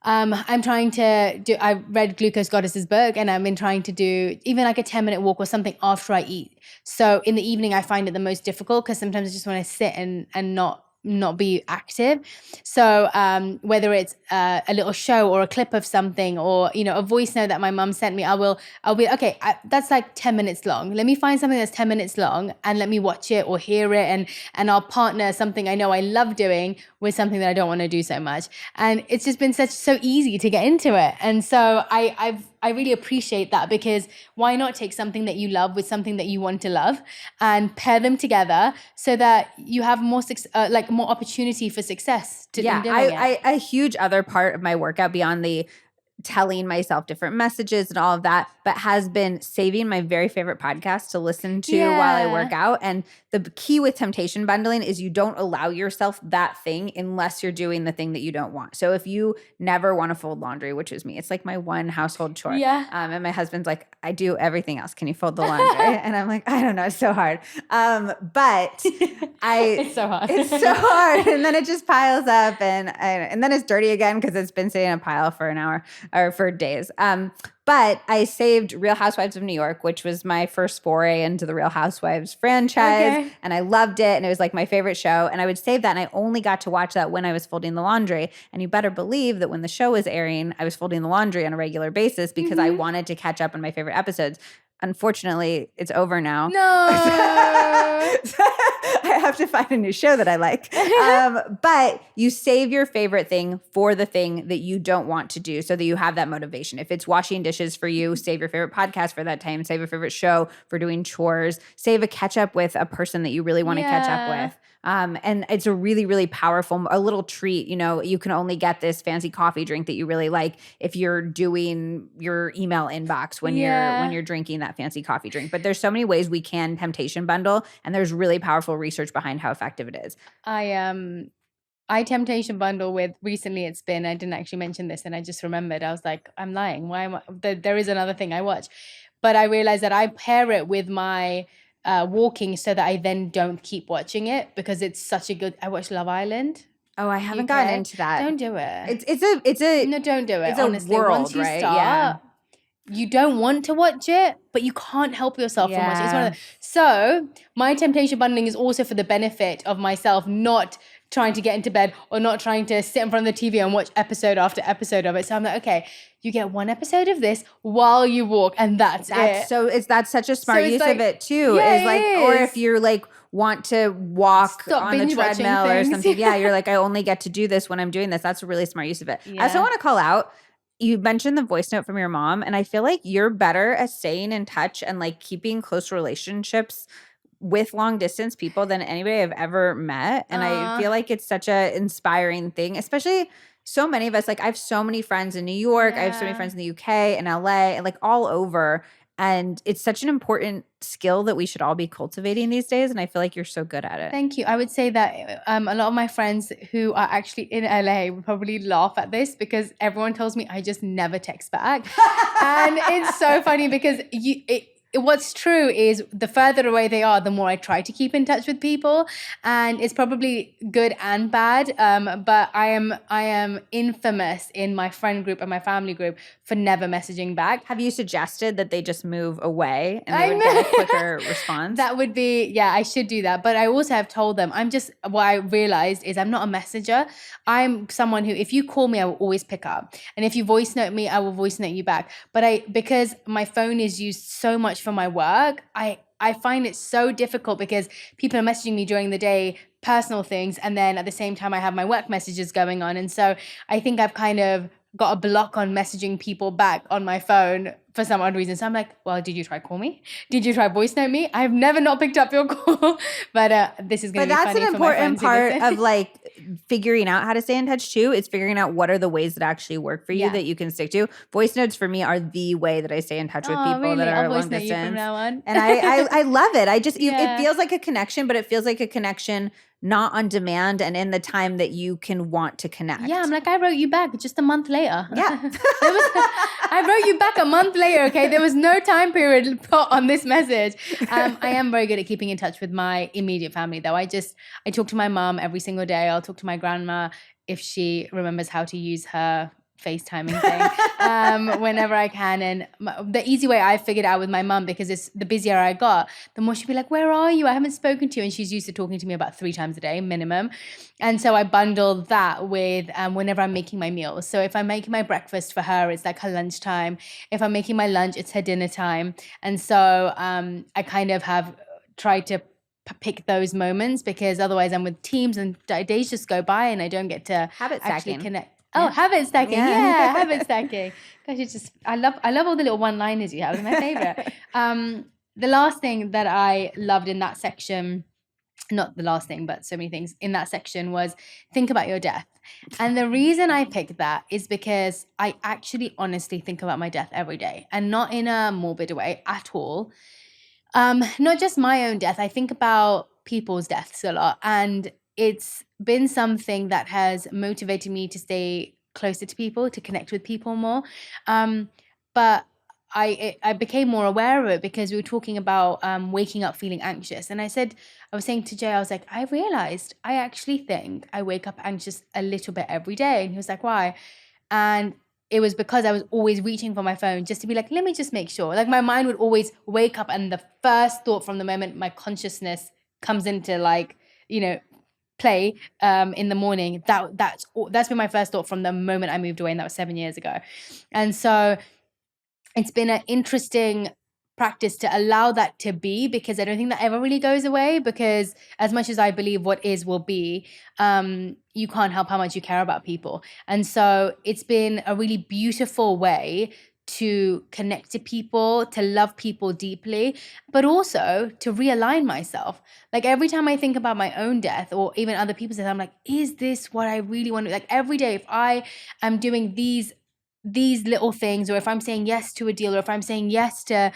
I'm trying to I read Glucose Goddess's book, and I've been trying to do even like a 10-minute walk or something after I eat. So in the evening, I find it the most difficult because sometimes I just want to sit and not be active. So whether it's a little show or a clip of something, or a voice note that my mum sent me, I'll be okay, that's like 10 minutes long, let me find something that's 10 minutes long and let me watch it or hear it, and I'll partner something I know I love doing with something that I don't want to do so much. And it's just been so easy to get into it. And so I really appreciate that, because why not take something that you love with something that you want to love and pair them together so that you have more more opportunity for success in doing it. A huge other part of my workout beyond the telling myself different messages and all of that, but has been saving my very favorite podcast to listen to while I work out. And the key with temptation bundling is you don't allow yourself that thing unless you're doing the thing that you don't want. So if you never want to fold laundry, which is me, it's like my one household chore. Yeah. And my husband's like, I do everything else. Can you fold the laundry? And I'm like, I don't know. It's so hard. But it's so hard. It's so hard. And then it just piles up, and then it's dirty again because it's been sitting in a pile for an hour or for days. But I saved Real Housewives of New York, which was my first foray into the Real Housewives franchise. And I loved it. And it was like my favorite show. And I would save that. And I only got to watch that when I was folding the laundry. And you better believe that when the show was airing, I was folding the laundry on a regular basis because I wanted to catch up on my favorite episodes. Unfortunately, it's over now. No. So I have to find a new show that I like. But you save your favorite thing for the thing that you don't want to do so that you have that motivation. If it's washing dishes for you, save your favorite podcast for that time. Save your favorite show for doing chores. Save a catch up with a person that you really want to catch up with. And it's a really, really powerful, a little treat. You can only get this fancy coffee drink that you really like if you're doing your email inbox when you're drinking that fancy coffee drink. But there's so many ways we can temptation bundle, and there's really powerful research behind how effective it is. I temptation bundle with, recently it's been, I didn't actually mention this and I just remembered, I was like, I'm lying. Why am I, there is another thing I watch, but I realized that I pair it with my walking so that I then don't keep watching it, because it's such a good, I watch Love Island. Oh, I haven't gotten into that. Don't do it. No, don't do it. It's honestly, a world, once you right? start, you don't want to watch it, but you can't help yourself from watching it. It's one of so my temptation bundling is also for the benefit of myself, not trying to get into bed or not trying to sit in front of the TV and watch episode after episode of it. So I'm like, okay, you get one episode of this while you walk, and that's it. So that's such a smart use of it too. Or if you're like want to walk on the treadmill or something. Yeah, you're like, I only get to do this when I'm doing this. That's a really smart use of it. I also want to call out, you mentioned the voice note from your mom, and I feel like you're better at staying in touch and like keeping close relationships with long distance people than anybody I've ever met. And I feel like it's such a inspiring thing, especially so many of us. Like I have so many friends in New York. I have so many friends in the UK and LA and like all over. And it's such an important skill that we should all be cultivating these days. And I feel like you're so good at it. Thank you. I would say that a lot of my friends who are actually in LA would probably laugh at this, because everyone tells me I just never text back. And it's so funny because what's true is the further away they are, the more I try to keep in touch with people, and it's probably good and bad. But I am infamous in my friend group and my family group for never messaging back. Have you suggested that they just move away and they would get a quicker response? That would be, I should do that. But I also have told them, what I realized is I'm not a messenger. I'm someone who, if you call me, I will always pick up. And if you voice note me, I will voice note you back. But because my phone is used so much for my work, I find it so difficult because people are messaging me during the day, personal things, and then at the same time I have my work messages going on. And so I think I've kind of got a block on messaging people back on my phone for some odd reason. So I'm like, well, did you try call me? Did you try voice note me? I've never not picked up your call. But this is going to be funny for my friends. But that's an important part of like figuring out how to stay in touch too. It's figuring out what are the ways that actually work for you that you can stick to. Voice notes for me are the way that I stay in touch with people that are long distance. You from now on. And I love it. It feels like a connection, but it feels like a connection not on demand and in the time that you can want to connect. Yeah, I'm like, I wrote you back just a month later. Yeah. I wrote you back a month later, okay? There was no time period put on this message. I am very good at keeping in touch with my immediate family, though. I talk to my mom every single day. I'll talk to my grandma if she remembers how to use her FaceTiming thing whenever I can. And the easy way I figured out with my mum, because it's the busier I got, the more she'd be like, where are you? I haven't spoken to you. And she's used to talking to me about 3 times a day minimum. And so I bundle that with whenever I'm making my meals. So if I'm making my breakfast for her, it's like her lunchtime. If I'm making my lunch, it's her dinner time. And so I kind of have tried to pick those moments, because otherwise I'm with teams and days just go by and I don't get to actually connect. Oh, yeah. Habit stacking. Yeah, habit stacking. Gosh, it's just, I love all the little one-liners you have. They're my favorite. The last thing that I loved in that section, not the last thing, but so many things in that section, was think about your death. And the reason I picked that is because I actually honestly think about my death every day, and not in a morbid way at all. Not just my own death. I think about people's deaths a lot, and it's been something that has motivated me to stay closer to people, to connect with people more. But I became more aware of it because we were talking about waking up feeling anxious. And I was saying to Jay, I was like, I realized I actually think I wake up anxious a little bit every day. And he was like, why? And it was because I was always reaching for my phone just to be like, let me just make sure. Like my mind would always wake up, and the first thought from the moment my consciousness comes into play in the morning, that's been my first thought from the moment I moved away, and that was 7 years ago. And so it's been an interesting practice to allow that to be, because I don't think that ever really goes away, because as much as I believe what is will be, you can't help how much you care about people. And so it's been a really beautiful way to connect to people, to love people deeply, but also to realign myself. Like every time I think about my own death or even other people's death, I'm like, is this what I really want to do? Like every day, if I am doing these little things, or if I'm saying yes to a deal, or if I'm saying yes to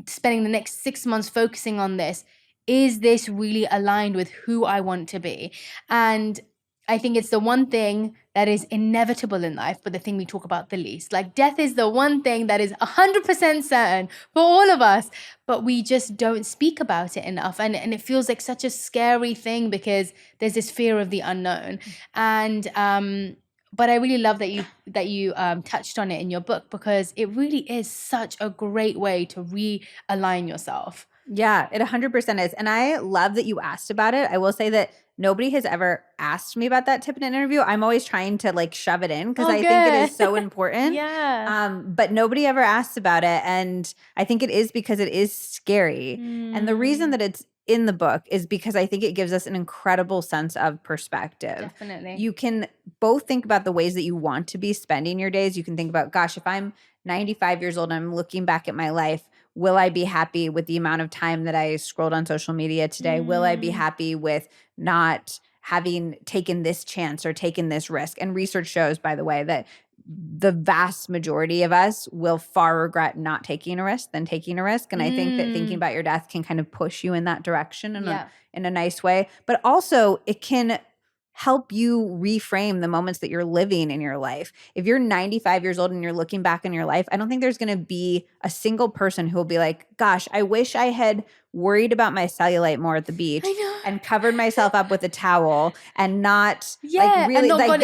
spending the next 6 months focusing on this, is this really aligned with who I want to be? And I think it's the one thing that is inevitable in life, but the thing we talk about the least. Like death is the one thing that is 100% certain for all of us, but we just don't speak about it enough. And it feels like such a scary thing because there's this fear of the unknown. And but I really love that you touched on it in your book, because it really is such a great way to realign yourself. Yeah, it 100% is. And I love that you asked about it. I will say that nobody has ever asked me about that tip in an interview. I'm always trying to like shove it in because I think it is so important. Yeah. But nobody ever asks about it. And I think it is because it is scary. And the reason that it's in the book is because I think it gives us an incredible sense of perspective. Definitely. You can both think about the ways that you want to be spending your days. You can think about, gosh, if I'm 95 years old and I'm looking back at my life, will I be happy with the amount of time that I scrolled on social media today? Will I be happy with not having taken this chance or taken this risk? And research shows, by the way, that the vast majority of us will far regret not taking a risk than taking a risk. And I think that thinking about your death can kind of push you in that direction in a nice way. But also it can help you reframe the moments that you're living in your life. If you're 95 years old and you're looking back on your life, I don't think there's going to be a single person who will be like, gosh, I wish I had worried about my cellulite more at the beach and covered myself up with a towel and not like really like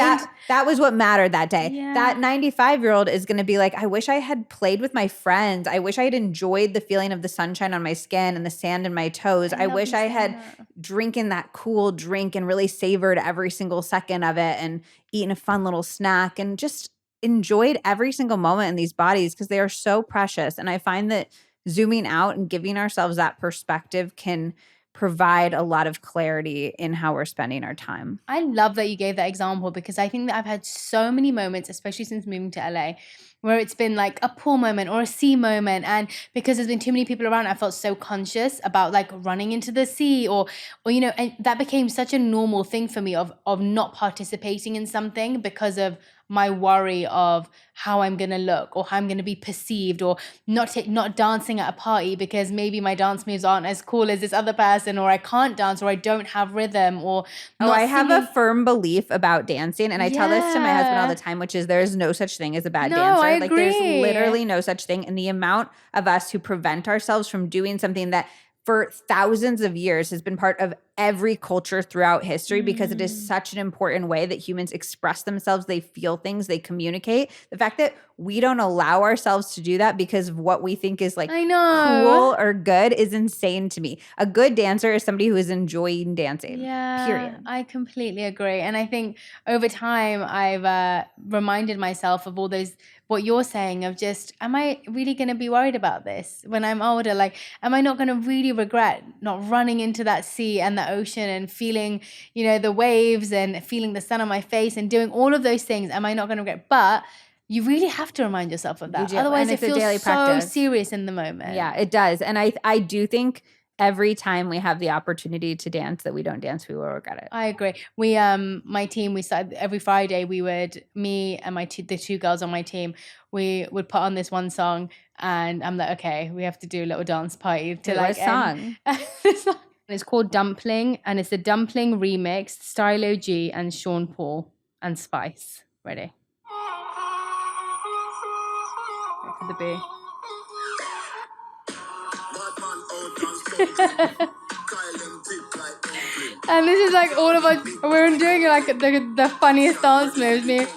that was what mattered that day. Yeah. That 95-year-old is going to be like, I wish I had played with my friends. I wish I had enjoyed the feeling of the sunshine on my skin and the sand in my toes. I wish I had drinking that cool drink and really savored every single second of it and eaten a fun little snack and just enjoyed every single moment in these bodies because they are so precious. And I find that zooming out and giving ourselves that perspective can provide a lot of clarity in how we're spending our time. I love that you gave that example because I think that I've had so many moments, especially since moving to LA, where it's been like a pool moment or a sea moment, and because there's been too many people around, I felt so conscious about like running into the sea or and that became such a normal thing for me of not participating in something because of my worry of how I'm going to look or how I'm going to be perceived, or not dancing at a party because maybe my dance moves aren't as cool as this other person, or I can't dance, or I don't have rhythm, or not I have singing. a firm belief about dancing, and I tell this to my husband all the time, which is there is no such thing as a bad No, dancer. I Like there's agree. literally no such thing. And the amount of us who prevent ourselves from doing something that for thousands of years has been part of every culture throughout history because it is such an important way that humans express themselves, they feel things, they communicate. The fact that we don't allow ourselves to do that because of what we think is like I know. cool or good is insane to me. A good dancer is somebody who is enjoying dancing. Yeah, Period. I completely agree. And I think over time I've reminded myself of all those, what you're saying of just, am I really going to be worried about this when I'm older? Like, am I not going to really regret not running into that sea and the ocean and feeling, the waves and feeling the sun on my face and doing all of those things? Am I not going to regret? But you really have to remind yourself of that. do. Otherwise, And it it's a feels daily so practice. serious in the moment. Yeah, it does. And I do think every time we have the opportunity to dance that we don't dance, we will regret it. I agree. We my team, we started every Friday, me and the two girls on my team, we would put on this one song, and I'm like, okay, we have to do a little dance party to like song. It's called Dumpling, and it's the Dumpling remix, Stylo G and Sean Paul and Spice. Ready? Wait for the B. And this is like all of us, we're doing like the funniest dance moves.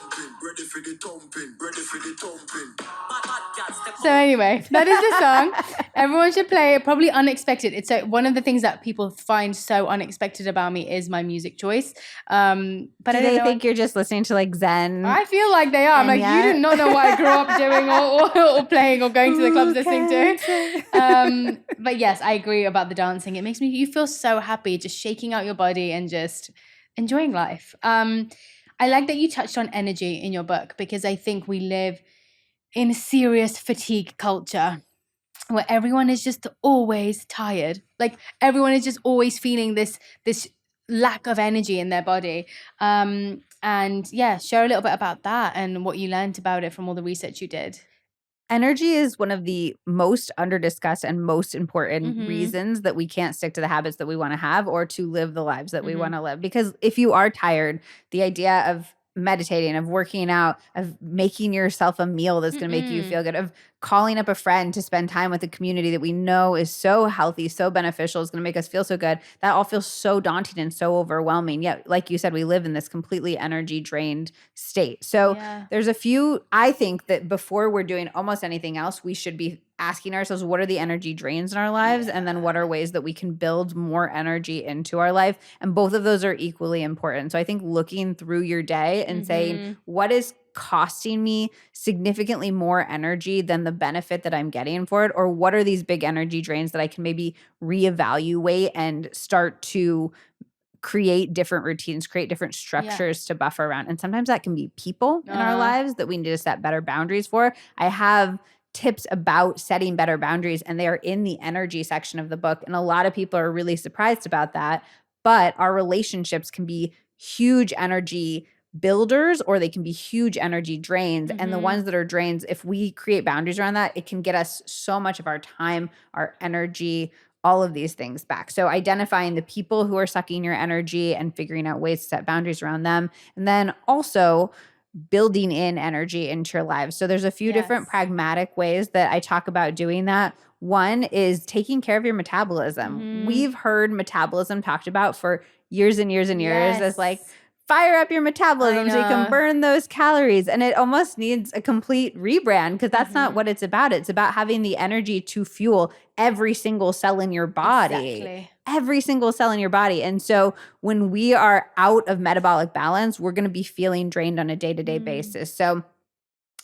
So anyway, that is the song. Everyone should play it. Probably unexpected. It's one of the things that people find so unexpected about me is my music choice. But do they think you're just listening to like Zen? I feel like they are. I'm like, you did not know what I grew up doing or playing or going to the clubs listening to. But yes, I agree about the dancing. It makes you feel so happy, just shaking out your body and just enjoying life. I like that you touched on energy in your book, because I think we live in a serious fatigue culture where everyone is just always tired. Like everyone is just always feeling this lack of energy in their body. And yeah, share a little bit about that and what you learned about it from all the research you did. Energy is one of the most under-discussed and most important reasons that we can't stick to the habits that we want to have or to live the lives that we want to live. Because if you are tired, the idea of meditating, of working out, of making yourself a meal that's going to make you feel good, of calling up a friend to spend time with a community that we know is so healthy, so beneficial, is going to make us feel so good, that all feels so daunting and so overwhelming. Yet, like you said, we live in this completely energy drained state. So there's a few, I think that before we're doing almost anything else, we should be asking ourselves, what are the energy drains in our lives? And then what are ways that we can build more energy into our life? And both of those are equally important. So I think looking through your day and saying, what is costing me significantly more energy than the benefit that I'm getting for it? Or what are these big energy drains that I can maybe reevaluate and start to create different routines, create different structures to buffer around? And sometimes that can be people in our lives that we need to set better boundaries for. I have tips about setting better boundaries, and they are in the energy section of the book. And a lot of people are really surprised about that. But our relationships can be huge energy builders, or they can be huge energy drains. And the ones that are drains, if we create boundaries around that, it can get us so much of our time, our energy, all of these things back. So identifying the people who are sucking your energy and figuring out ways to set boundaries around them. And then also building in energy into your lives. So there's a few different pragmatic ways that I talk about doing that. One is taking care of your metabolism. We've heard metabolism talked about for years and years and years as like, fire up your metabolism so you can burn those calories. And it almost needs a complete rebrand, because that's not what it's about. It's about having the energy to fuel every single cell in your body. Every single cell in your body. And so when we are out of metabolic balance, we're going to be feeling drained on a day-to-day basis. So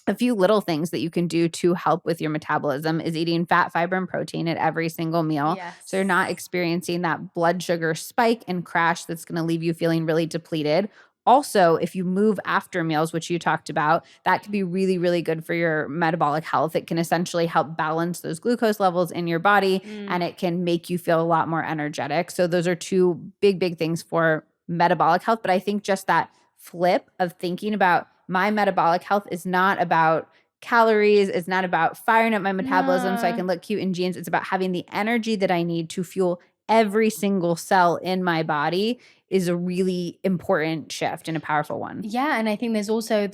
a few little things that you can do to help with your metabolism is eating fat, fiber, and protein at every single meal. So you're not experiencing that blood sugar spike and crash that's going to leave you feeling really depleted. also, if you move after meals, which you talked about, that could be really, really good for your metabolic health. It can essentially help balance those glucose levels in your body, and it can make you feel a lot more energetic. So those are two big, big things for metabolic health. But I think just that flip of thinking about my metabolic health is not about calories, it's not about firing up my metabolism so I can look cute in jeans. It's about having the energy that I need to fuel every single cell in my body is a really important shift and a powerful one. Yeah, and I think there's also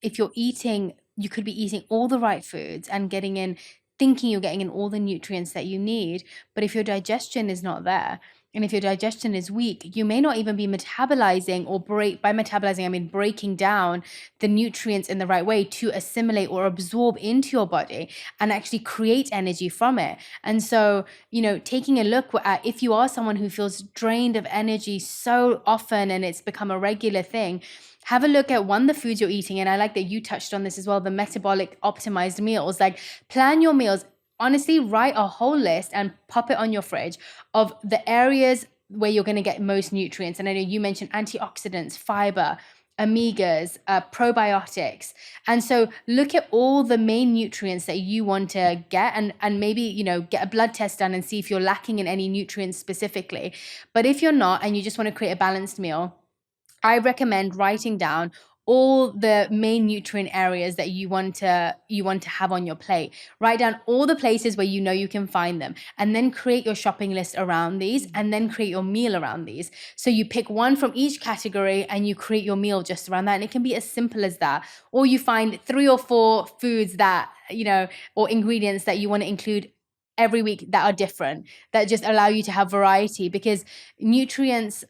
if you're eating, you could be eating all the right foods and thinking you're getting in all the nutrients that you need, but if your digestion is not there, and if your digestion is weak, you may not even be metabolizing, or by metabolizing, I mean breaking down the nutrients in the right way to assimilate or absorb into your body and actually create energy from it. And so, taking a look at, if you are someone who feels drained of energy so often and it's become a regular thing, have a look at the foods you're eating. And I like that you touched on this as well, the metabolic optimized meals. Like, plan your meals. Honestly, write a whole list and pop it on your fridge of the areas where you're going to get most nutrients. And I know you mentioned antioxidants, fiber, omegas, probiotics. And so look at all the main nutrients that you want to get, and maybe, get a blood test done and see if you're lacking in any nutrients specifically. But if you're not, and you just want to create a balanced meal, I recommend writing down all the main nutrient areas that you want to have on your plate. Write down all the places where you can find them, and then create your shopping list around these, and then create your meal around these. So you pick one from each category and you create your meal just around that. And it can be as simple as that. Or you find 3 or 4 foods that, or ingredients that you want to include every week that are different, that just allow you to have variety. Because nutrients,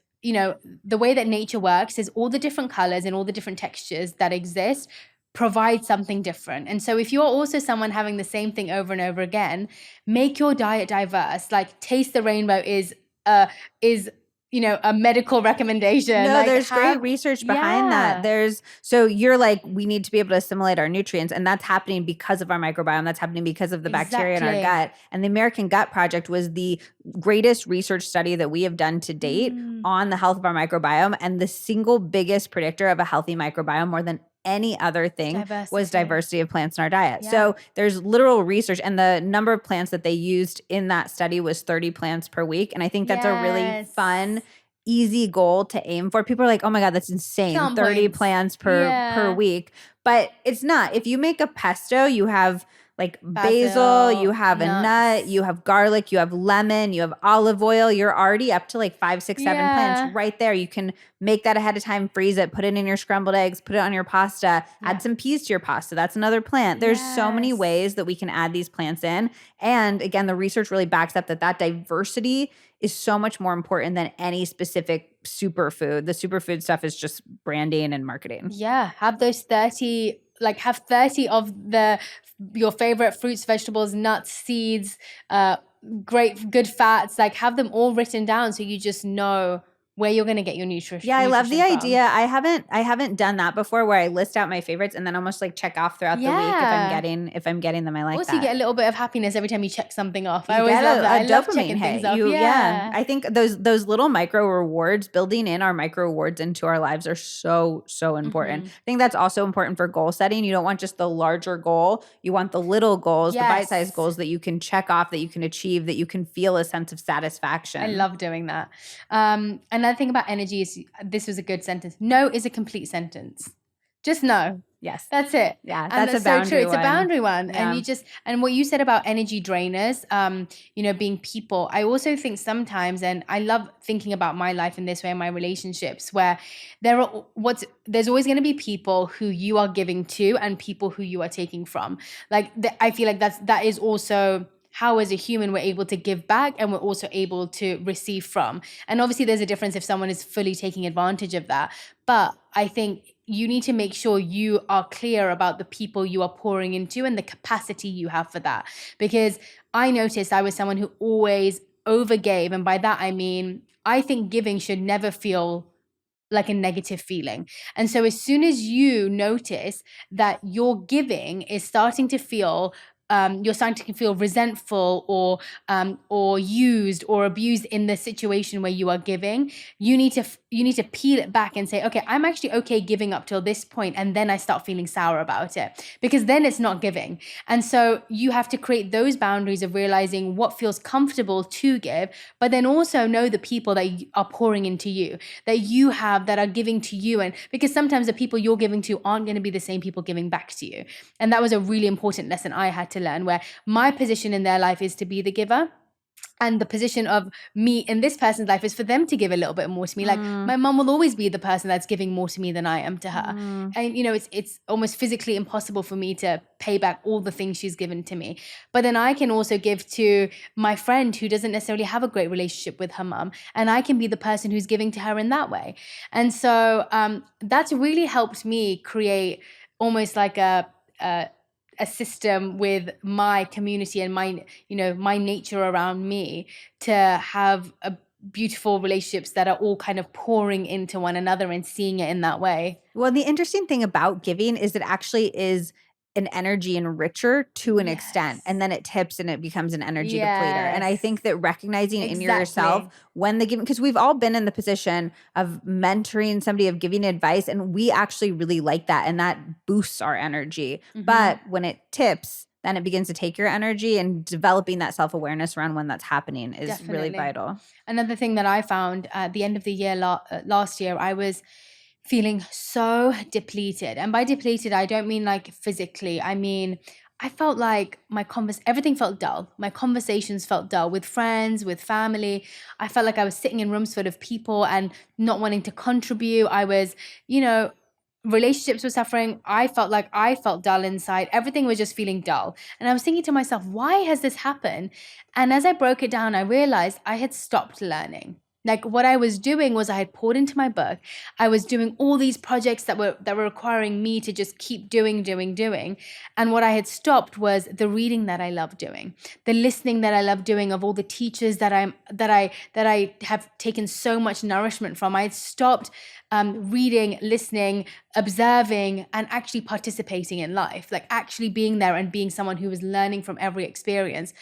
the way that nature works is all the different colors and all the different textures that exist provide something different. And so if you're also someone having the same thing over and over again, make your diet diverse. Like, Taste the Rainbow is a medical recommendation. No, there's great research behind that. So you're like, we need to be able to assimilate our nutrients, and that's happening because of our microbiome. That's happening because of the bacteria in our gut. And the American Gut Project was the greatest research study that we have done to date on the health of our microbiome. And the single biggest predictor of a healthy microbiome, more than any other thing, was diversity of plants in our diet. Yeah. So there's literal research, and the number of plants that they used in that study was 30 plants per week. And I think that's a really fun, easy goal to aim for. People are like, oh my God, that's insane. 30 plants per week. But it's not. If you make a pesto, you have like basil, you have nuts, a nut, you have garlic, you have lemon, you have olive oil. You're already up to like 5, 6, 7 plants right there. You can make that ahead of time, freeze it, put it in your scrambled eggs, put it on your pasta, add some peas to your pasta. That's another plant. There's so many ways that we can add these plants in. And again, the research really backs up that diversity is so much more important than any specific superfood. The superfood stuff is just branding and marketing. Yeah. Have those 30, have 30 of your favorite fruits, vegetables, nuts, seeds, good fats, have them all written down so you just know where you're going to get your nutrition. Yeah, I love the idea. I haven't done that before, where I list out my favorites and then almost check off throughout the week if I'm getting them. I like also, that. You get a little bit of happiness every time you check something off. I always love that. I love checking things off. I think those little micro rewards, building in our micro rewards into our lives, are so important. I think that's also important for goal setting. You don't want just the larger goal. You want the little goals, the bite-sized goals that you can check off, that you can achieve, that you can feel a sense of satisfaction. I love doing that. Another thing about energy is, this was a good sentence. No is a complete sentence. Just no. Yes. That's it. Yeah, that's a boundary one. It's a boundary one. Yeah. And what you said about energy drainers, being people, I also think sometimes, and I love thinking about my life in this way, in my relationships, where there's always going to be people who you are giving to and people who you are taking from. I feel like that is also how, as a human, we're able to give back and we're also able to receive from. And obviously there's a difference if someone is fully taking advantage of that. But I think you need to make sure you are clear about the people you are pouring into and the capacity you have for that. Because I noticed I was someone who always overgave. And by that, I mean, I think giving should never feel like a negative feeling. And so as soon as you notice that your giving is starting to feel you're starting to feel resentful or used or abused in the situation where you are giving, you need to peel it back and say, okay, I'm actually okay giving up till this point, and then I start feeling sour about it, because then it's not giving. And so you have to create those boundaries of realizing what feels comfortable to give, but then also know the people that are pouring into you, that you have, that are giving to you. And because sometimes the people you're giving to aren't going to be the same people giving back to you. And that was a really important lesson I had to learn, where my position in their life is to be the giver, and the position of me in this person's life is for them to give a little bit more to me. Like my mom will always be the person that's giving more to me than I am to her. And it's almost physically impossible for me to pay back all the things she's given to me. But then I can also give to my friend who doesn't necessarily have a great relationship with her mom, and I can be the person who's giving to her in that way. And so that's really helped me create almost like a system with my community and my nature around me, to have beautiful relationships that are all kind of pouring into one another and seeing it in that way. Well, the interesting thing about giving is it actually is an energy enricher to an extent, and then it tips and it becomes an energy depleter. And I think that recognizing in yourself when the giving, because we've all been in the position of mentoring somebody, of giving advice, and we actually really like that, and that boosts our energy. But when it tips, then it begins to take your energy, and developing that self-awareness around when that's happening is really vital. Another thing that I found at the end of the year, last year, I was feeling so depleted. And by depleted, I don't mean like physically. I mean, I felt like everything felt dull. My conversations felt dull with friends, with family. I felt like I was sitting in rooms full of people and not wanting to contribute. I was, relationships were suffering. I felt dull inside. Everything was just feeling dull. And I was thinking to myself, why has this happened? And as I broke it down, I realized I had stopped learning. Like what I was doing was I had poured into my book. I was doing all these projects that were requiring me to just keep doing. And what I had stopped was the reading that I love doing, the listening that I love doing of all the teachers that I have taken so much nourishment from. I had stopped reading, listening, observing, and actually participating in life, like actually being there and being someone who was learning from every experience.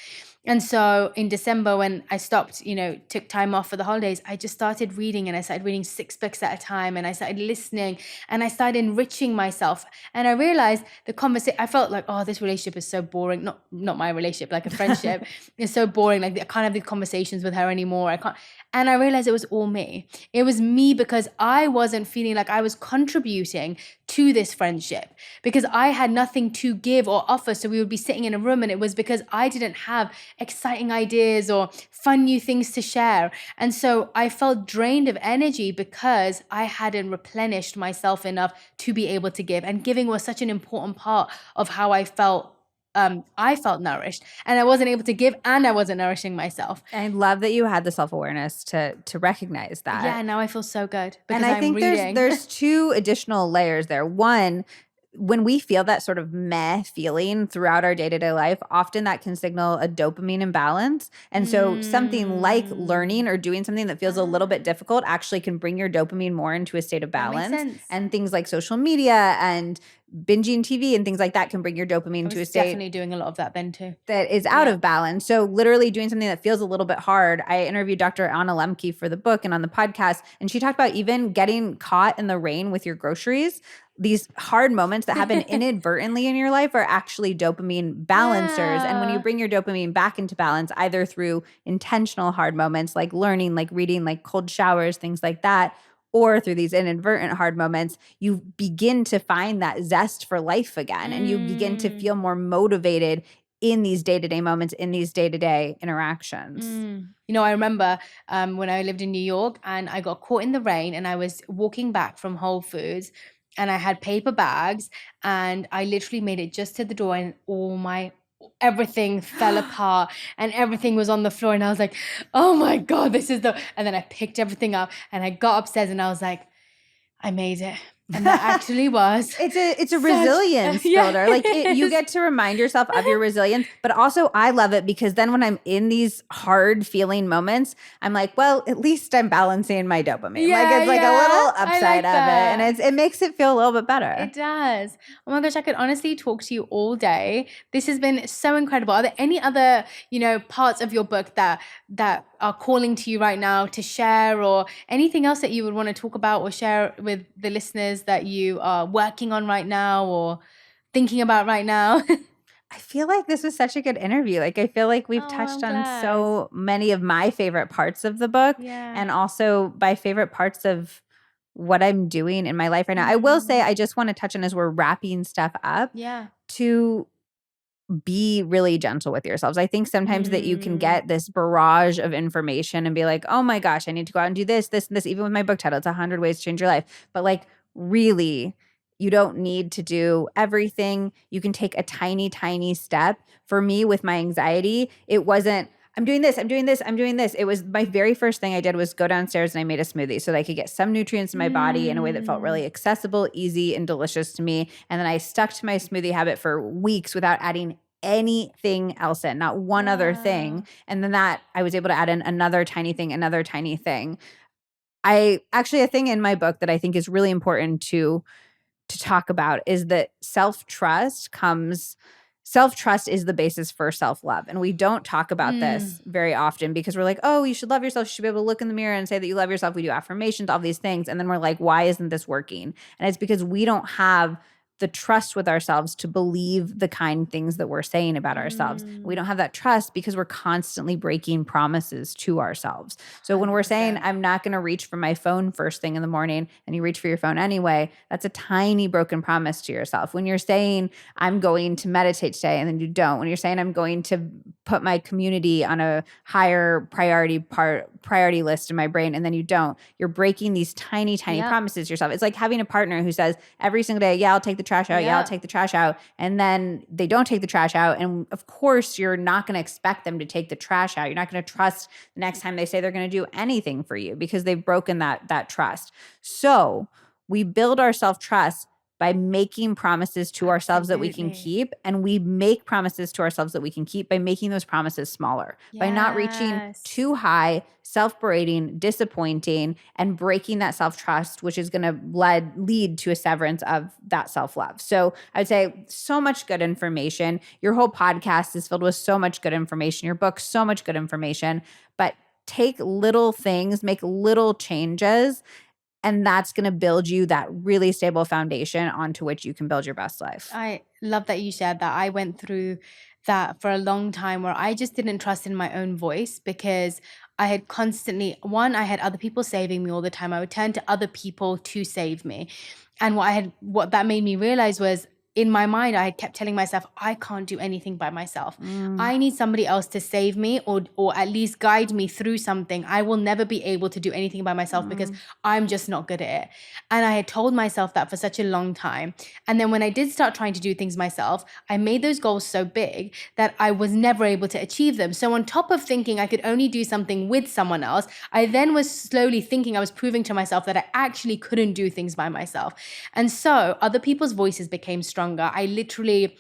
And so in December, when I stopped, took time off for the holidays, I just started reading, and I started reading 6 books at a time, and I started listening, and I started enriching myself. And I realized I felt like, oh, this relationship is so boring. Not my relationship, like a friendship is so boring. Like I can't have these conversations with her anymore. I can't. And I realized it was all me. It was me because I wasn't feeling like I was contributing to this friendship, because I had nothing to give or offer. So we would be sitting in a room, and it was because I didn't have exciting ideas or fun new things to share. And so I felt drained of energy because I hadn't replenished myself enough to be able to give. And giving was such an important part of how I felt. I felt nourished, and I wasn't able to give, and I wasn't nourishing myself. I love that you had the self-awareness to recognize that. Yeah, now I feel so good because and I think there's two additional layers there. One, when we feel that sort of meh feeling throughout our day-to-day life, often that can signal a dopamine imbalance. And so something like learning or doing something that feels a little bit difficult actually can bring your dopamine more into a state of balance. That makes sense. And things like social media and binging TV and things like that can bring your dopamine to a state. Definitely doing a lot of that then too. That is out of balance. So literally doing something that feels a little bit hard. I interviewed Dr. Anna Lemke for the book and on the podcast, and she talked about even getting caught in the rain with your groceries. These hard moments that happen inadvertently in your life are actually dopamine balancers. And when you bring your dopamine back into balance, either through intentional hard moments like learning, like reading, like cold showers, things like that, or through these inadvertent hard moments, you begin to find that zest for life again. And you begin to feel more motivated in these day-to-day moments, in these day-to-day interactions. I remember when I lived in New York and I got caught in the rain, and I was walking back from Whole Foods, and I had paper bags, and I literally made it just to the door, and everything fell apart and everything was on the floor, and I was like, oh my God, and then I picked everything up and I got upstairs, and I was like, I made it. And that actually was. It's a resilience builder. Like you get to remind yourself of your resilience, but also I love it because then when I'm in these hard feeling moments, I'm like, well, at least I'm balancing my dopamine. Yeah, like it's like a little I upside like of that. it, and it makes it feel a little bit better. It does. Oh my gosh, I could honestly talk to you all day. This has been so incredible. Are there any other, parts of your book that are calling to you right now to share, or anything else that you would want to talk about or share with the listeners that you are working on right now or thinking about right now? I feel like this was such a good interview. Like I feel like we've touched I'm on glad. so many of my favorite parts of the book, and also my favorite parts of what I'm doing in my life right now. I will say, I just want to touch on, as we're wrapping stuff up, to be really gentle with yourselves. I think sometimes that you can get this barrage of information and be like, oh my gosh, I need to go out and do this, this, and this. Even with my book title, it's 100 Ways to Change Your Life. But like, really, you don't need to do everything. You can take a tiny, tiny step. For me, with my anxiety, it wasn't, I'm doing this, I'm doing this, I'm doing this. It was my very first thing I did was go downstairs and I made a smoothie so that I could get some nutrients in my body in a way that felt really accessible, easy, and delicious to me. And then I stuck to my smoothie habit for weeks without adding anything else in, not one other thing. And then I was able to add in another tiny thing, another tiny thing. A thing in my book that I think is really important to talk about is that self-trust is the basis for self-love. And we don't talk about this very often because we're like, oh, you should love yourself. You should be able to look in the mirror and say that you love yourself. We do affirmations, all these things. And then we're like, why isn't this working? And it's because we don't have the trust with ourselves to believe the kind things that we're saying about ourselves. We don't have that trust because we're constantly breaking promises to ourselves. So when we're saying, I'm not going to reach for my phone first thing in the morning, and you reach for your phone anyway, that's a tiny broken promise to yourself. When you're saying, I'm going to meditate today, and then you don't. When you're saying, I'm going to put my community on a higher priority list in my brain, and then you don't, you're breaking these tiny, tiny promises to yourself. It's like having a partner who says every single day, yeah, I'll take the trash out. Yeah, I'll take the trash out. And then they don't take the trash out. And of course, you're not going to expect them to take the trash out. You're not going to trust the next time they say they're going to do anything for you because they've broken that trust. So we build our self-trust by making promises to ourselves that we can keep. And we make promises to ourselves that we can keep by making those promises smaller, by not reaching too high, self-berating, disappointing, and breaking that self-trust, which is going to lead to a severance of that self-love. So I would say so much good information. Your whole podcast is filled with so much good information. Your book, so much good information. But take little things, make little changes, and that's going to build you that really stable foundation onto which you can build your best life. I love that you shared that. I went through that for a long time where I just didn't trust in my own voice because I had constantly, I had other people saving me all the time. I would turn to other people to save me. And what that made me realize was, in my mind, I had kept telling myself, I can't do anything by myself. I need somebody else to save me or at least guide me through something. I will never be able to do anything by myself because I'm just not good at it. And I had told myself that for such a long time. And then when I did start trying to do things myself, I made those goals so big that I was never able to achieve them. So on top of thinking I could only do something with someone else, I then was slowly thinking I was proving to myself that I actually couldn't do things by myself. And so other people's voices became stronger. I literally,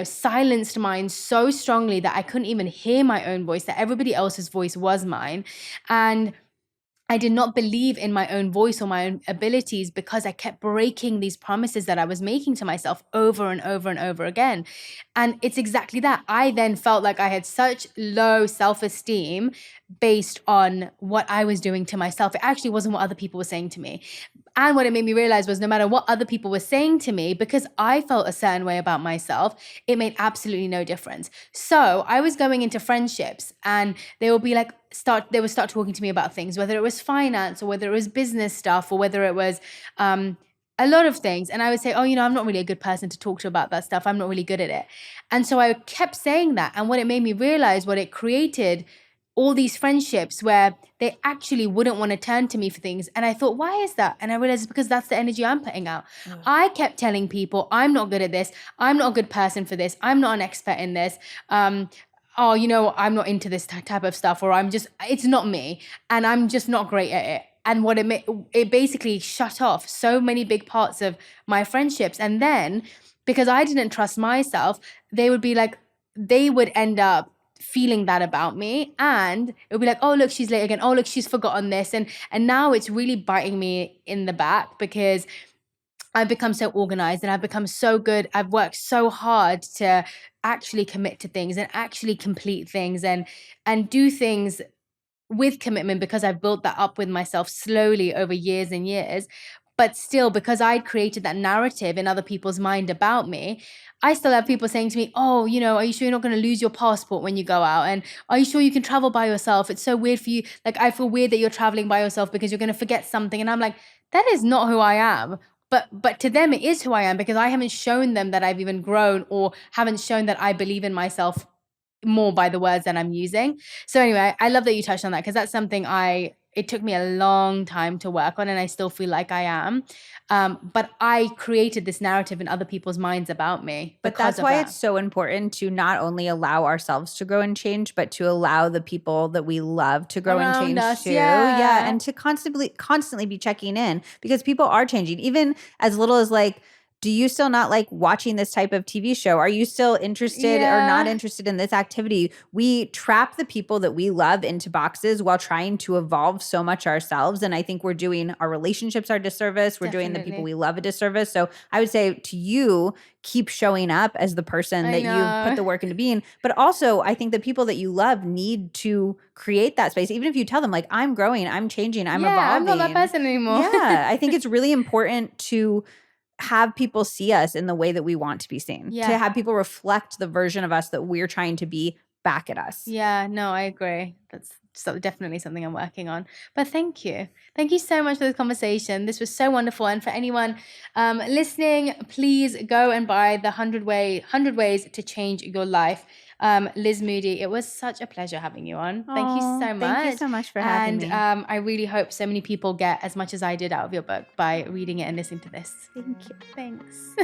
silenced mine so strongly that I couldn't even hear my own voice, that everybody else's voice was mine. And I did not believe in my own voice or my own abilities because I kept breaking these promises that I was making to myself over and over and over again. And it's exactly that. I then felt like I had such low self-esteem based on what I was doing to myself. It actually wasn't what other people were saying to me. And what it made me realize was no matter what other people were saying to me, because I felt a certain way about myself, it made absolutely no difference. So I was going into friendships and they would be like, they would start talking to me about things, whether it was finance or whether it was business stuff or whether it was a lot of things. And I would say, I'm not really a good person to talk to about that stuff. I'm not really good at it. And so I kept saying that. And what it made me realize, what it created all these friendships where they actually wouldn't want to turn to me for things. And I thought, why is that? And I realized it's because that's the energy I'm putting out. I kept telling people, I'm not good at this. I'm not a good person for this. I'm not an expert in this. I'm not into this type of stuff, or it's not me and I'm just not great at it. and what it basically shut off so many big parts of my friendships. And then because I didn't trust myself, they would end up feeling that about me, and it would be like, oh look, she's late again, oh look, she's forgotten this, and now it's really biting me in the back because I've become so organized and I've become so good. I've worked so hard to actually commit to things and actually complete things and do things with commitment, because I've built that up with myself slowly over years and years. But still, because I'd created that narrative in other people's mind about me, I still have people saying to me, oh, are you sure you're not going to lose your passport when you go out? And are you sure you can travel by yourself? It's so weird for you. Like, I feel weird that you're traveling by yourself because you're going to forget something. And I'm like, that is not who I am. But to them, it is who I am, because I haven't shown them that I've even grown, or haven't shown that I believe in myself more by the words that I'm using. So anyway, I love that you touched on that, because that's something it took me a long time to work on, and I still feel like I am. But I created this narrative in other people's minds about me. But that's why it's so important to not only allow ourselves to grow and change, but to allow the people that we love to grow and change too. Yeah. And to constantly be checking in, because people are changing, even as little as like, do you still not like watching this type of TV show? Are you still interested or not interested in this activity? We trap the people that we love into boxes while trying to evolve so much ourselves. And I think we're doing our relationships our disservice. We're doing the people we love a disservice. So I would say to you, keep showing up as the person that you put the work into being. But also, I think the people that you love need to create that space. Even if you tell them like, I'm growing, I'm changing, I'm evolving. I'm not that person anymore. I think it's really important to have people see us in the way that we want to be seen, to have people reflect the version of us that we're trying to be back at us. Yeah, no, I agree. That's definitely something I'm working on. But thank you. Thank you so much for this conversation. This was so wonderful. And for anyone listening, please go and buy the 100 Ways to Change Your Life. Liz Moody, it was such a pleasure having you on. Thank you so much. Thank you so much for having me. And I really hope so many people get as much as I did out of your book by reading it and listening to this. Thank you. Thanks.